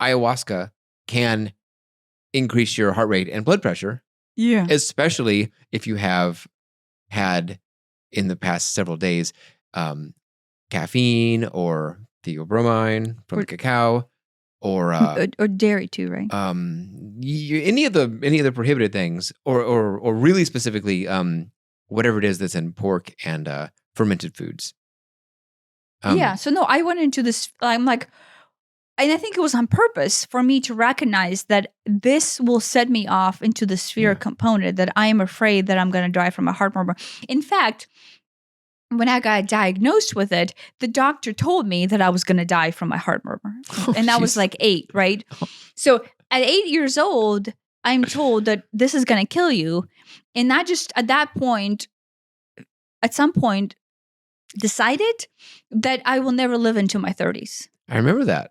[SPEAKER 1] ayahuasca can increase your heart rate and blood pressure.
[SPEAKER 2] Yeah.
[SPEAKER 1] Especially if you have had in the past several days caffeine or theobromine from cacao or
[SPEAKER 2] dairy too, right?
[SPEAKER 1] Any of the prohibited things or really specifically whatever it is that's in pork and fermented foods.
[SPEAKER 2] So no, I went into this, I'm like, and I think it was on purpose for me to recognize that this will set me off into the sphere component, that I am afraid that I'm going to die from a heart murmur. In fact, when I got diagnosed with it, the doctor told me that I was going to die from my heart murmur. And I was like 8, right? So at 8 years old, I'm told that this is going to kill you. And I just, at some point, decided that I will never live into my 30s.
[SPEAKER 1] I remember that.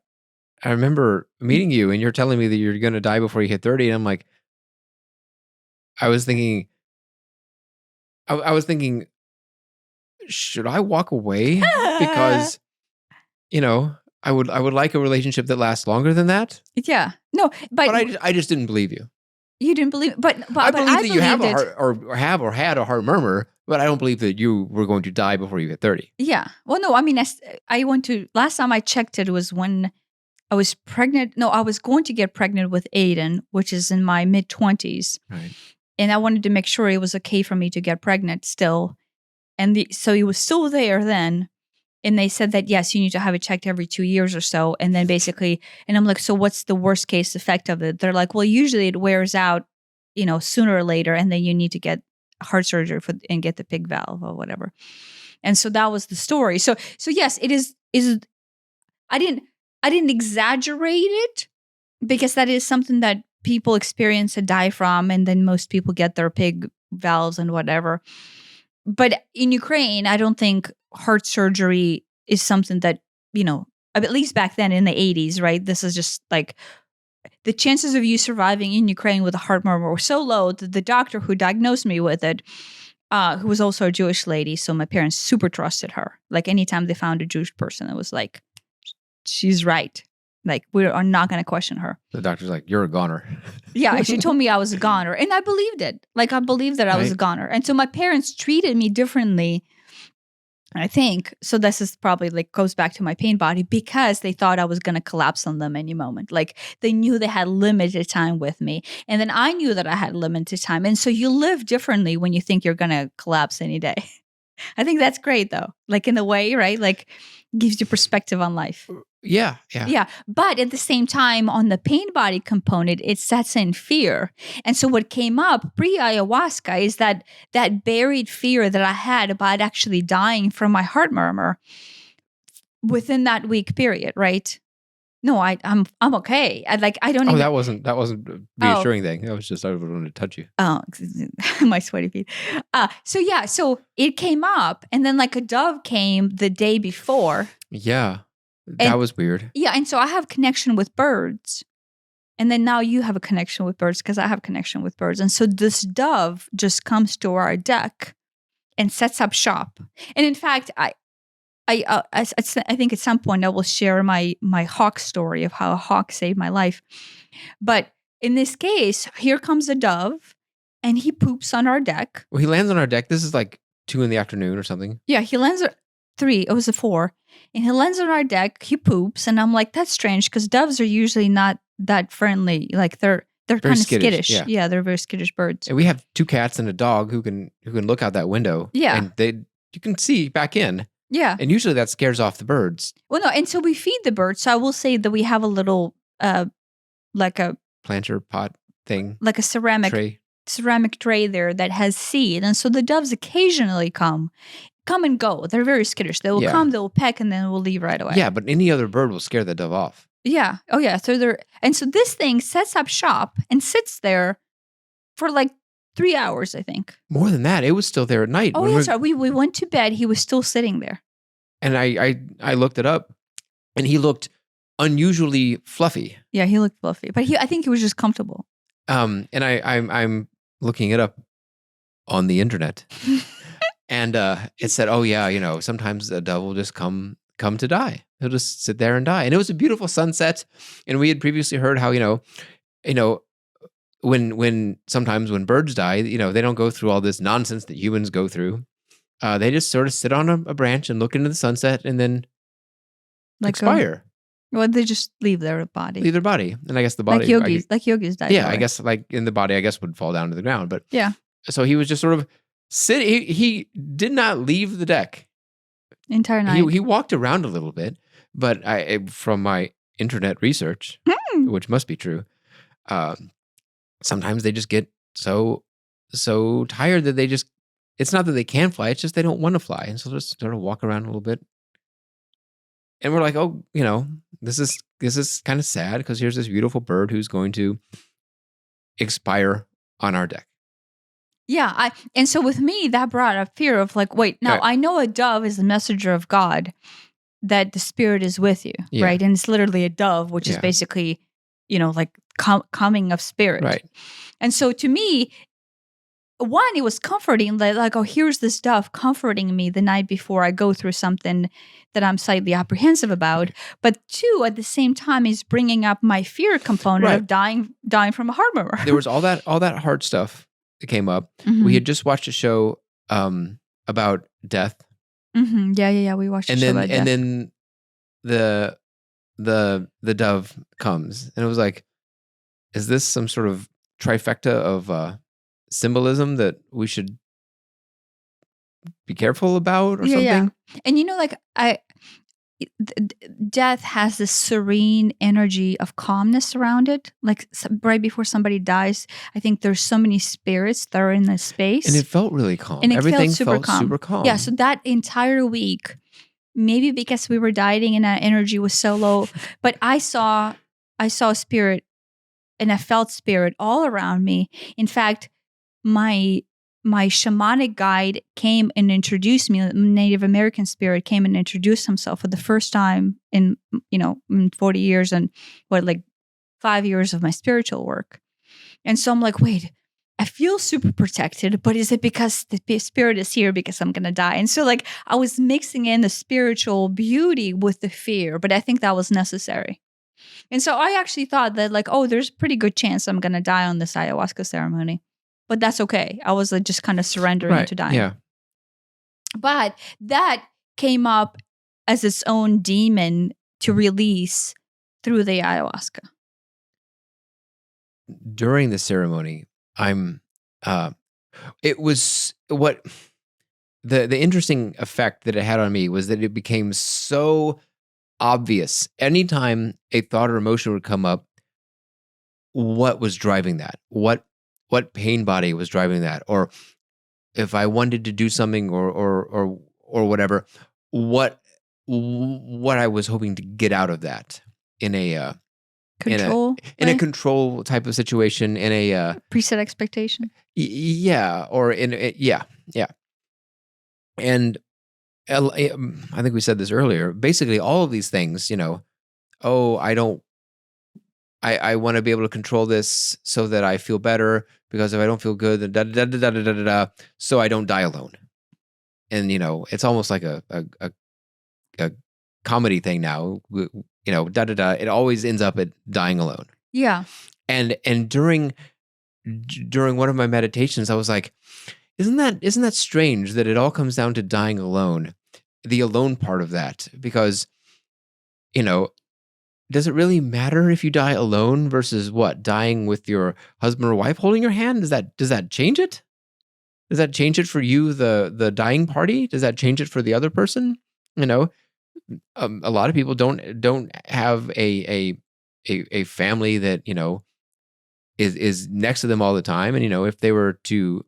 [SPEAKER 1] I remember meeting you and you're telling me that you're going to die before you hit 30. And I'm like, I was thinking, should I walk away? Because, I would like a relationship that lasts longer than that.
[SPEAKER 2] Yeah. No, but
[SPEAKER 1] I just didn't believe you.
[SPEAKER 2] You didn't believe, but
[SPEAKER 1] I believe that you have or had a heart murmur, but I don't believe that you were going to die before you hit 30.
[SPEAKER 2] Yeah. Well, no, I mean, last time I checked it was when I was pregnant. No, I was going to get pregnant with Aiden, which is in my mid-20s.
[SPEAKER 1] Right.
[SPEAKER 2] And I wanted to make sure it was okay for me to get pregnant still. And so he was still there then. And they said that, yes, you need to have it checked every 2 years or so. And then basically, and I'm like, so what's the worst case effect of it? They're like, well, usually it wears out, sooner or later. And then you need to get heart surgery and get the pig valve or whatever. And so that was the story. So yes, it is. I didn't exaggerate it, because that is something that people experience and die from. And then most people get their pig valves and whatever. But in Ukraine, I don't think heart surgery is something that, at least back then in the 80s, right? This is just like the chances of you surviving in Ukraine with a heart murmur were so low that the doctor who diagnosed me with it, who was also a Jewish lady, so my parents super trusted her. Like anytime they found a Jewish person, it was like, she's right. Like, we are not going to question her.
[SPEAKER 1] The doctor's like, you're a goner.
[SPEAKER 2] Yeah, she told me I was a goner. And I believed it. Like, I believed that I was a goner. And so my parents treated me differently I think so. This is probably like goes back to my pain body because they thought I was going to collapse on them any moment. Like they knew they had limited time with me. And then I knew that I had limited time. And so you live differently when you think you're going to collapse any day. I think that's great though. Like in a way, right? Like gives you perspective on life.
[SPEAKER 1] Yeah.
[SPEAKER 2] Yeah. But at the same time, on the pain body component, it sets in fear. And so what came up pre-ayahuasca is that buried fear that I had about actually dying from my heart murmur within that week period, right? No, I'm okay. I don't even.
[SPEAKER 1] That wasn't a reassuring thing. That was just I wanted to touch you.
[SPEAKER 2] Oh, my sweaty feet. So it came up, and then like a dove came the day before.
[SPEAKER 1] Yeah. That was weird.
[SPEAKER 2] Yeah, and so I have connection with birds. And then now you have a connection with birds because I have connection with birds. And so this dove just comes to our deck and sets up shop. And in fact, I think at some point I will share my hawk story of how a hawk saved my life. But in this case, here comes a dove and he poops on our deck.
[SPEAKER 1] Well, he lands on our deck. This is like 2 p.m. or something.
[SPEAKER 2] Yeah, he lands at 3. It was a 4. And he lands on our deck. He poops. And I'm like, that's strange because doves are usually not that friendly. Like they're kind of skittish. Yeah, they're very skittish birds.
[SPEAKER 1] And we have 2 cats and a dog who can look out that window.
[SPEAKER 2] Yeah.
[SPEAKER 1] And you can see back in.
[SPEAKER 2] Yeah.
[SPEAKER 1] And usually that scares off the birds.
[SPEAKER 2] Well, no. And so we feed the birds. So I will say that we have a little, like a
[SPEAKER 1] planter pot thing.
[SPEAKER 2] Like a ceramic tray there that has seed. And so the doves occasionally come and go. They're very skittish. They will come, they will peck, and then will leave right away.
[SPEAKER 1] Yeah, but any other bird will scare the dove off.
[SPEAKER 2] Yeah. Oh, yeah. So this thing sets up shop and sits there for like 3 hours, I think.
[SPEAKER 1] More than that. It was still there at night.
[SPEAKER 2] Oh, yeah. Sorry. We went to bed. He was still sitting there.
[SPEAKER 1] And I looked it up, and he looked unusually fluffy.
[SPEAKER 2] Yeah, he looked fluffy, but I think he was just comfortable.
[SPEAKER 1] And I'm looking it up on the internet. And it said, oh, yeah, sometimes a dove will just come to die. He'll just sit there and die. And it was a beautiful sunset. And we had previously heard how, when sometimes when birds die, they don't go through all this nonsense that humans go through. They just sort of sit on a branch and look into the sunset and then expire.
[SPEAKER 2] Well, they just leave their body.
[SPEAKER 1] Leave their body. And I guess the body.
[SPEAKER 2] Like yogis die.
[SPEAKER 1] Yeah, I guess like in the body, I guess would fall down to the ground. But
[SPEAKER 2] yeah.
[SPEAKER 1] So he was just sort of sitting. He did not leave the deck.
[SPEAKER 2] Entire night.
[SPEAKER 1] He walked around a little bit, but from my internet research, which must be true, sometimes they just get so tired that it's not that they can fly, it's just they don't want to fly. And so they'll just sort of walk around a little bit. And we're like, oh, this is kind of sad because here's this beautiful bird who's going to expire on our deck.
[SPEAKER 2] Yeah, and so with me, that brought up fear of like, wait, now I know a dove is a messenger of God, that the spirit is with you, right? And it's literally a dove, which is basically, like coming of spirit.
[SPEAKER 1] Right.
[SPEAKER 2] And so to me, one, it was comforting, like, oh, here's this dove comforting me the night before I go through something that I'm slightly apprehensive about. But two, at the same time, is bringing up my fear component of dying from a heart murmur.
[SPEAKER 1] There was all that hard stuff that came up. Mm-hmm. We had just watched a show about death.
[SPEAKER 2] Mm-hmm. Yeah. We watched a show about death.
[SPEAKER 1] And then the dove comes, and it was like, is this some sort of trifecta of symbolism that we should be careful about or something?
[SPEAKER 2] Yeah. And death has this serene energy of calmness around it. Like right before somebody dies, I think there's so many spirits that are in the space.
[SPEAKER 1] And it felt really calm.
[SPEAKER 2] And
[SPEAKER 1] everything
[SPEAKER 2] felt
[SPEAKER 1] super calm.
[SPEAKER 2] Yeah, so that entire week, maybe because we were dieting and that energy was so low, but I saw spirit and I felt spirit all around me. In fact, my shamanic guide came and introduced me. Native American spirit came and introduced himself for the first time in 40 years and 5 years of my spiritual work. And so I'm like, wait, I feel super protected, but is it because the spirit is here because I'm going to die? And so I was mixing in the spiritual beauty with the fear, but I think that was necessary. And so I actually thought that there's a pretty good chance I'm going to die on this ayahuasca ceremony. But that's okay. I was just kind of surrendering to dying.
[SPEAKER 1] Yeah.
[SPEAKER 2] But that came up as its own demon to release through the ayahuasca?
[SPEAKER 1] During the ceremony, it was what the interesting effect that it had on me was that it became so obvious. Anytime a thought or emotion would come up, what was driving that? What pain body was driving that? Or if I wanted to do something or whatever, what I was hoping to get out of that in a
[SPEAKER 2] Control?
[SPEAKER 1] in a
[SPEAKER 2] way?
[SPEAKER 1] control type of situation, in a
[SPEAKER 2] Preset expectation?
[SPEAKER 1] yeah, or yeah. And I think we said this earlier. Basically, all of these things, oh, I want to be able to control this so that I feel better, because if I don't feel good, then so I don't die alone. And it's almost like a comedy thing now. It always ends up at dying alone.
[SPEAKER 2] Yeah.
[SPEAKER 1] And during one of my meditations, I was like, isn't that strange that it all comes down to dying alone, the alone part of that? Because, does it really matter if you die alone versus dying with your husband or wife holding your hand? Does that change it? Does that change it for you, the dying party? Does that change it for the other person? A lot of people don't have a family that is next to them all the time, and if they were to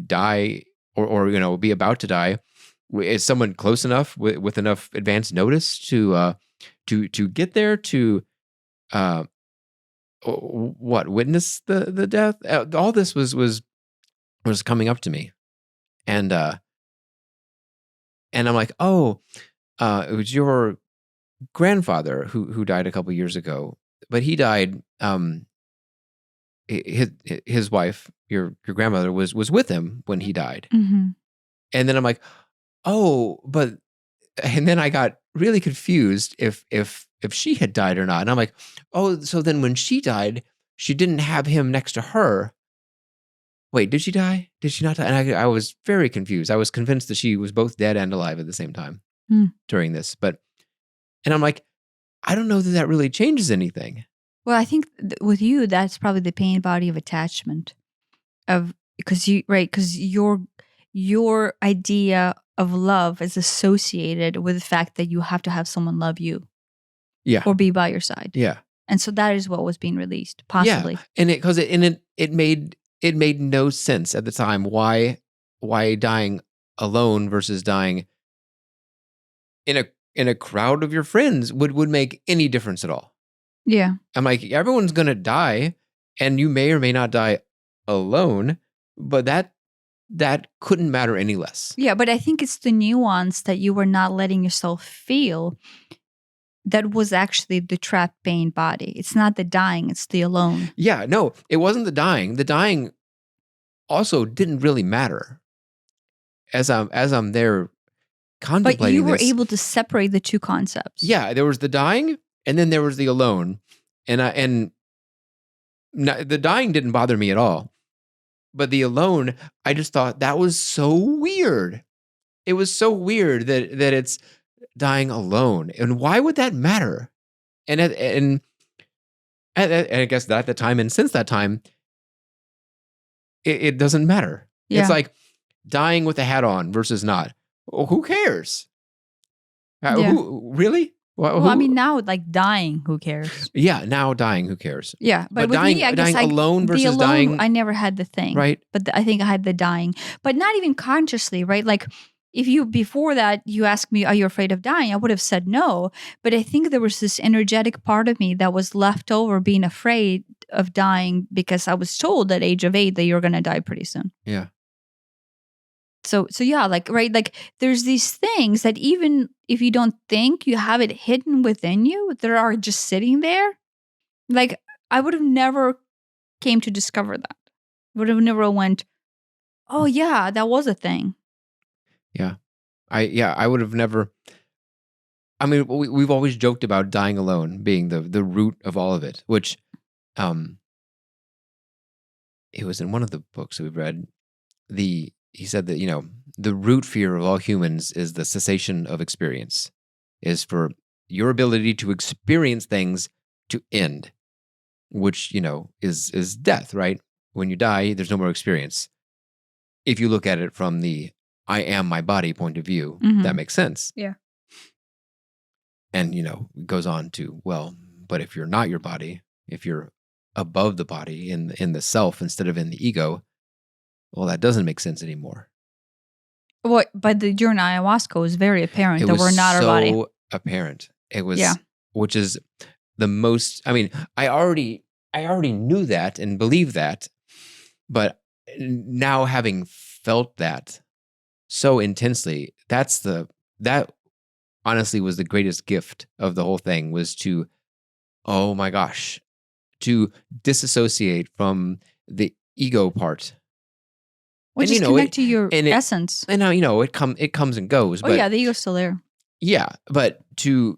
[SPEAKER 1] die or be about to die, is someone close enough with enough advance notice to get there to witness the death? All this was coming up to me, and I'm like, oh, it was your grandfather who died a couple years ago, but he died. His wife, your grandmother, was with him when he died.
[SPEAKER 2] Mm-hmm.
[SPEAKER 1] And then I'm like, oh, and then I got really confused if she had died or not. And I'm like, oh, so then when she died, she didn't have him next to her. Wait, did she die? Did she not die? And I was very confused. I was convinced that she was both dead and alive at the same time during this. And I'm like, I don't know that really changes anything.
[SPEAKER 2] Well, I think with you, that's probably the pain body of attachment, because your idea of love is associated with the fact that you have to have someone love you, or be by your side, and so that is what was being released, possibly.
[SPEAKER 1] And it made no sense at the time why dying alone versus dying in a crowd of your friends would make any difference at all.
[SPEAKER 2] Yeah.
[SPEAKER 1] I'm like, everyone's going to die, and you may or may not die alone, but that couldn't matter any less.
[SPEAKER 2] Yeah, but I think it's the nuance that you were not letting yourself feel that was actually the trapped pain body. It's not the dying, it's the alone.
[SPEAKER 1] Yeah, no, it wasn't the dying. The dying also didn't really matter as I'm there contemplating.
[SPEAKER 2] But you were
[SPEAKER 1] this.
[SPEAKER 2] able to separate the two concepts.
[SPEAKER 1] Yeah, there was the dying, and then there was the alone, and the dying didn't bother me at all, but the alone, I just thought that was so weird. It was so weird that it's dying alone, and why would that matter? And I guess that at the time, and since that time, it doesn't matter.
[SPEAKER 2] Yeah.
[SPEAKER 1] It's like dying with a hat on versus not. Well, who cares? Who really?
[SPEAKER 2] Well, I mean, now like dying, who cares?
[SPEAKER 1] Yeah, now dying, who cares?
[SPEAKER 2] Yeah, but with
[SPEAKER 1] dying,
[SPEAKER 2] me, I guess
[SPEAKER 1] dying alone versus dying.
[SPEAKER 2] I never had the thing,
[SPEAKER 1] right?
[SPEAKER 2] But I think I had the dying, but not even consciously, right? Like if you before that you asked me, "Are you afraid of dying?" I would have said no, but I think there was this energetic part of me that was left over, being afraid of dying because I was told at age of 8 that you're going to die pretty soon.
[SPEAKER 1] Yeah.
[SPEAKER 2] So yeah, like, right, like there's these things that even if you don't think you have it hidden within you, there are just sitting there. Like I would have never came to discover that. Would have never went, oh yeah, that was a thing.
[SPEAKER 1] Yeah. I would have never. I mean, we've always joked about dying alone being the root of all of it, which it was in one of the books that we've read. He said that, the root fear of all humans is the cessation of experience, is for your ability to experience things to end, which, is death, right? When you die, there's no more experience. If you look at it from the I am my body point of view, that makes sense.
[SPEAKER 2] Yeah.
[SPEAKER 1] And, it goes on to, well, but if you're not your body, if you're above the body in the self instead of in the ego, well, that doesn't make sense anymore.
[SPEAKER 2] But during ayahuasca, was very apparent that we're not our body.
[SPEAKER 1] So apparent. It was, which is the most. I mean, I already knew that and believed that, but now having felt that so intensely, that honestly was the greatest gift of the whole thing, was to, oh my gosh, to disassociate from the ego part.
[SPEAKER 2] Which is connect to your essence.
[SPEAKER 1] And now, it comes and goes.
[SPEAKER 2] Oh, yeah, the ego's still there.
[SPEAKER 1] Yeah, but to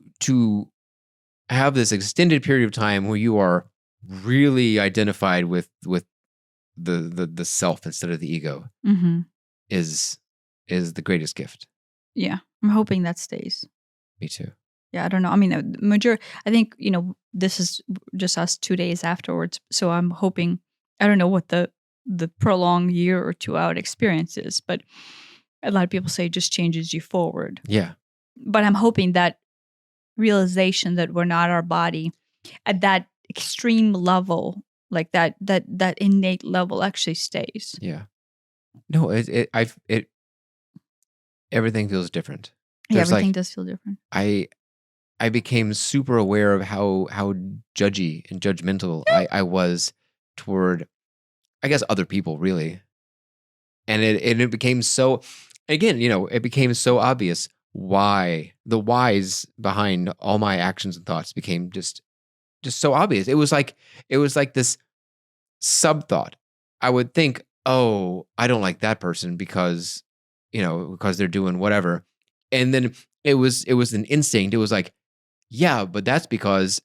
[SPEAKER 1] have this extended period of time where you are really identified with the self instead of the ego is the greatest gift.
[SPEAKER 2] Yeah, I'm hoping that stays.
[SPEAKER 1] Me too.
[SPEAKER 2] Yeah, I don't know. I mean, I think, this is just us 2 days afterwards. So I'm hoping, I don't know what the prolonged year or 2 out experience is, but a lot of people say it just changes you forward.
[SPEAKER 1] Yeah.
[SPEAKER 2] But I'm hoping that realization that we're not our body at that extreme level, like that innate level, actually stays.
[SPEAKER 1] Yeah. No, everything feels different.
[SPEAKER 2] Yeah, everything does feel different.
[SPEAKER 1] I became super aware of how judgy and judgmental I was toward, I guess, other people, really. And it became so, again, it became so obvious why the whys behind all my actions and thoughts became just so obvious. It was like this sub thought. I would think, oh, I don't like that person because they're doing whatever. And then it was an instinct. It was like, yeah, but that's because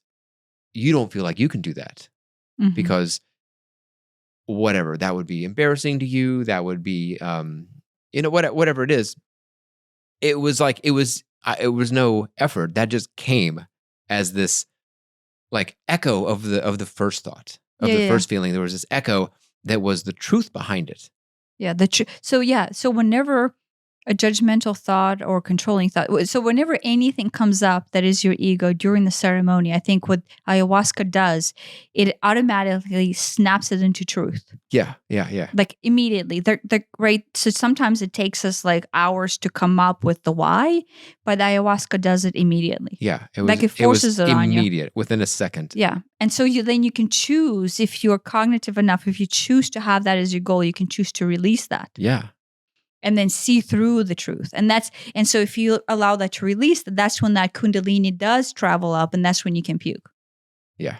[SPEAKER 1] you don't feel like you can do that. Because whatever, that would be embarrassing to you. That would be, whatever it is. It was like, it was no effort. That just came as this like echo of the first thought, of the first feeling. There was this echo that was the truth behind it.
[SPEAKER 2] Yeah. So whenever a judgmental thought or controlling thought, so whenever anything comes up that is your ego during the ceremony, I think what ayahuasca does, it automatically snaps it into truth.
[SPEAKER 1] Yeah.
[SPEAKER 2] Like immediately. They're right. So sometimes it takes us like hours to come up with the why, but ayahuasca does it immediately.
[SPEAKER 1] Yeah.
[SPEAKER 2] It forces it on you.
[SPEAKER 1] Immediate, within a second.
[SPEAKER 2] Yeah. And so then you can choose, if you're cognitive enough, if you choose to have that as your goal, you can choose to release that.
[SPEAKER 1] Yeah.
[SPEAKER 2] And then see through the truth. And so if you allow that to release, that's when that kundalini does travel up, and that's when you can puke.
[SPEAKER 1] Yeah.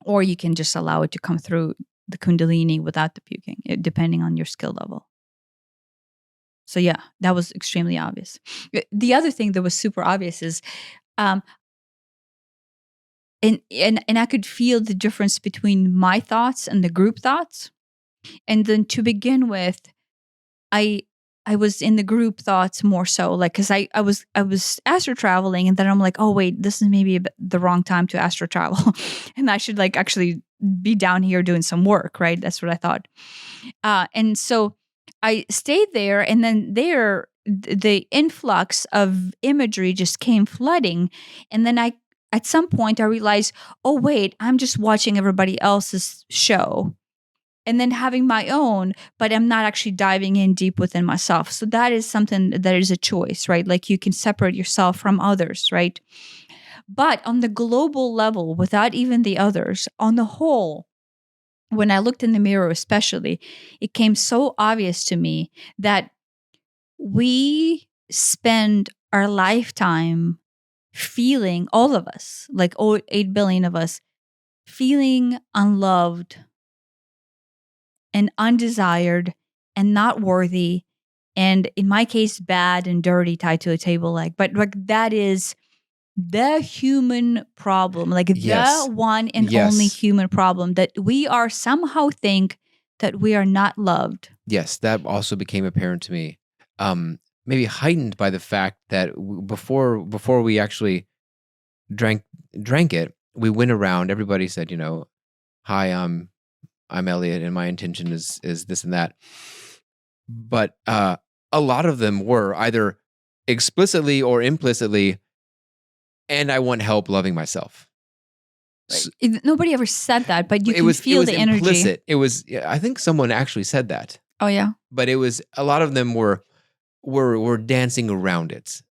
[SPEAKER 2] Or you can just allow it to come through the kundalini without the puking, depending on your skill level. So yeah, that was extremely obvious. The other thing that was super obvious is, and I could feel the difference between my thoughts and the group thoughts. And then to begin with, I was in the group thoughts more so, like, because I was astro traveling, and then I'm like, oh wait, this is maybe the wrong time to astro travel, and I should like actually be down here doing some work, right? That's what I thought. And so I stayed there, and then the influx of imagery just came flooding, and then at some point I realized, oh wait, I'm just watching everybody else's show. And then having my own, but I'm not actually diving in deep within myself. So that is something that is a choice, right? Like you can separate yourself from others, right? But on the global level, without even the others, on the whole, when I looked in the mirror especially, it came so obvious to me that we spend our lifetime feeling, all of us, like 8 billion of us, feeling unloved and undesired and not worthy, and in my case, bad and dirty, tied to a table leg. But like that is the human problem, like the one and only human problem, that we are somehow think that we are not loved.
[SPEAKER 1] Yes, that also became apparent to me. maybe heightened by the fact that before we actually drank it, we went around. Everybody said, "Hi, I'm Elliot, and my intention is this and that." But a lot of them were either explicitly or implicitly, and I want help loving myself.
[SPEAKER 2] Nobody ever said that, but you
[SPEAKER 1] It
[SPEAKER 2] can
[SPEAKER 1] was
[SPEAKER 2] feel the energy.
[SPEAKER 1] Implicit. It was. I think someone actually said that.
[SPEAKER 2] Oh yeah.
[SPEAKER 1] But it was a lot of them were dancing around it.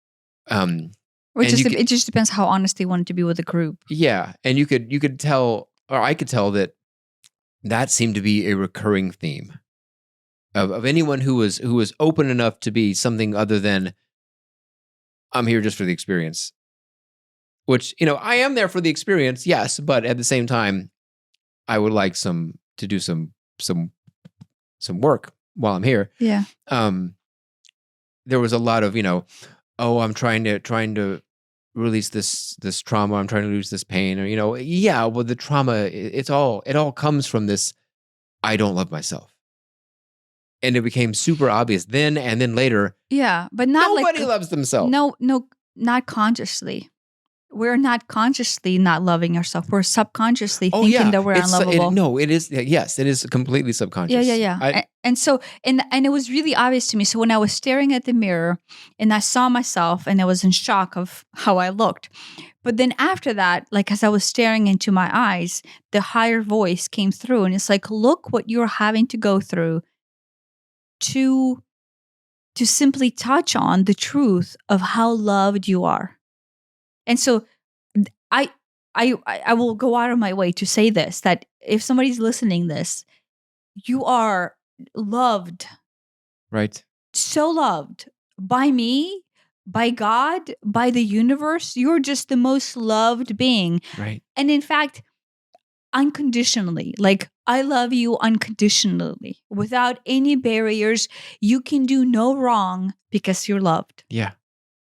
[SPEAKER 2] It just depends how honest they wanted to be with the group.
[SPEAKER 1] Yeah, and you could tell, or I could tell that seemed to be a recurring theme of anyone who was open enough to be something other than I'm here just for the experience. Which, I am there for the experience, yes, but at the same time, I would like to do some work while I'm here.
[SPEAKER 2] Yeah.
[SPEAKER 1] There was a lot of, I'm trying to release this trauma, I'm trying to lose this pain, or well, the trauma, it all comes from this I don't love myself. And it became super obvious then and then later.
[SPEAKER 2] Yeah, but not
[SPEAKER 1] nobody loves themselves.
[SPEAKER 2] No, not consciously. We're not consciously not loving ourselves. We're subconsciously thinking that we're unlovable.
[SPEAKER 1] It is. Yes, it is completely subconscious.
[SPEAKER 2] Yeah. And it was really obvious to me. So when I was staring at the mirror and I saw myself and I was in shock of how I looked. But then after that, like as I was staring into my eyes, the higher voice came through and it's like, look what you're having to go through to simply touch on the truth of how loved you are. And so I will go out of my way to say this, that if somebody's listening this, you are loved.
[SPEAKER 1] Right.
[SPEAKER 2] So loved by me, by God, by the universe. You're just the most loved being.
[SPEAKER 1] Right.
[SPEAKER 2] And in fact, unconditionally, like I love you unconditionally, without any barriers. You can do no wrong because you're loved.
[SPEAKER 1] Yeah.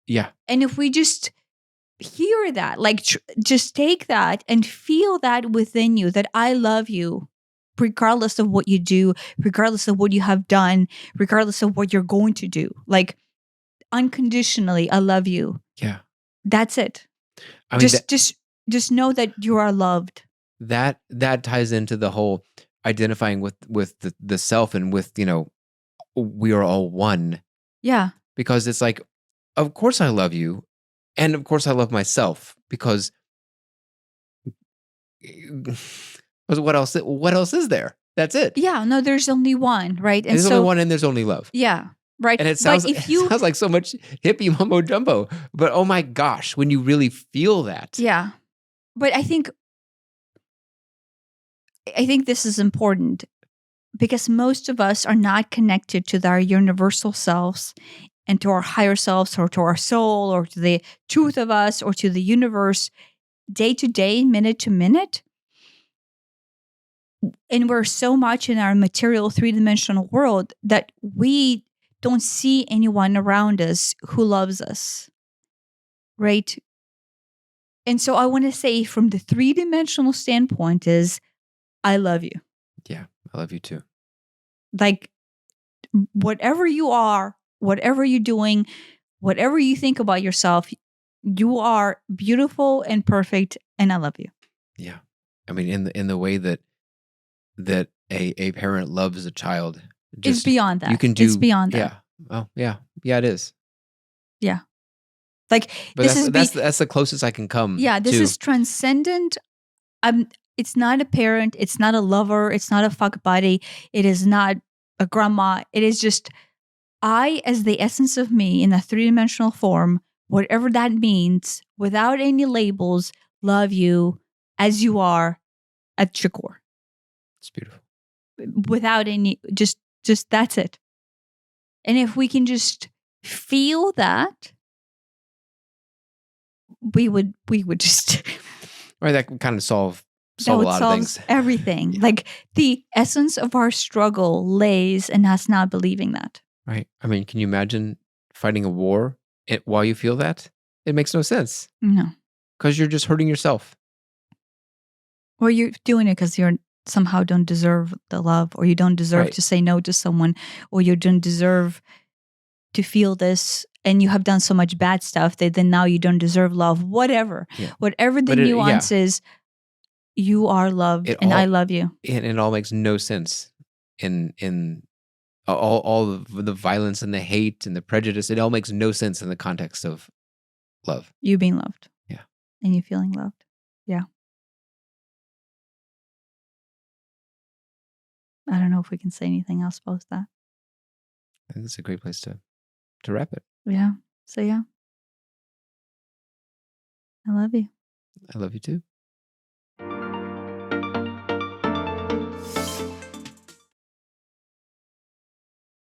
[SPEAKER 1] Yeah.
[SPEAKER 2] And if we just hear that, like just take that and feel that within you, that I love you regardless of what you do, regardless of what you have done, regardless of what you're going to do, like unconditionally I love you.
[SPEAKER 1] Yeah,
[SPEAKER 2] that's it. I mean, just know that you are loved.
[SPEAKER 1] That ties into the whole identifying with the self and with we are all one.
[SPEAKER 2] Yeah,
[SPEAKER 1] because it's like, of course I love you. And of course I love myself because what else is there? That's it.
[SPEAKER 2] Yeah, no, there's only one, right?
[SPEAKER 1] And there's only one and there's only love.
[SPEAKER 2] Yeah, right.
[SPEAKER 1] And it sounds like so much hippie mumbo jumbo, but oh my gosh, when you really feel that.
[SPEAKER 2] Yeah. But I think this is important because most of us are not connected to our universal selves and to our higher selves or to our soul or to the truth of us or to the universe day to day, minute to minute. And we're so much in our material three-dimensional world that we don't see anyone around us who loves us, right? And so I want to say from the three-dimensional standpoint is, I love you.
[SPEAKER 1] Yeah, I love you too.
[SPEAKER 2] Like, whatever you are, whatever you're doing, whatever you think about yourself, you are beautiful and perfect, and I love you.
[SPEAKER 1] Yeah. I mean, in the way that a parent loves a child.
[SPEAKER 2] It's beyond that.
[SPEAKER 1] You can do.
[SPEAKER 2] It's beyond that.
[SPEAKER 1] Yeah. Oh, yeah. Yeah, it is.
[SPEAKER 2] Yeah. Like,
[SPEAKER 1] but that's the closest I can come.
[SPEAKER 2] Yeah, this is transcendent. It's not a parent. It's not a lover. It's not a fuck buddy. It is not a grandma. It is just I, as the essence of me in a three-dimensional form, whatever that means, without any labels, love you as you are at your core.
[SPEAKER 1] It's beautiful.
[SPEAKER 2] Without any, just that's it. And if we can just feel that, we would just
[SPEAKER 1] right. That can kind of solve a lot of things.
[SPEAKER 2] Everything. Yeah. Like the essence of our struggle lays in us not believing that.
[SPEAKER 1] Right. I mean, can you imagine fighting a war while you feel that? It makes no sense.
[SPEAKER 2] No.
[SPEAKER 1] Because you're just hurting yourself.
[SPEAKER 2] Or you're doing it because you're somehow don't deserve the love, or you don't deserve to say no to someone, or you don't deserve to feel this, and you have done so much bad stuff that then now you don't deserve love, whatever.
[SPEAKER 1] Yeah.
[SPEAKER 2] Whatever the
[SPEAKER 1] But
[SPEAKER 2] nuance is, you are loved
[SPEAKER 1] It
[SPEAKER 2] and I
[SPEAKER 1] all
[SPEAKER 2] love you.
[SPEAKER 1] it all makes no sense in all of the violence and the hate and the prejudice. It all makes no sense in the context of love.
[SPEAKER 2] You being loved.
[SPEAKER 1] Yeah.
[SPEAKER 2] And you feeling loved. Yeah. I don't know if we can say anything else post that.
[SPEAKER 1] I think it's a great place to wrap it.
[SPEAKER 2] Yeah. So yeah. I love you.
[SPEAKER 1] I love you too.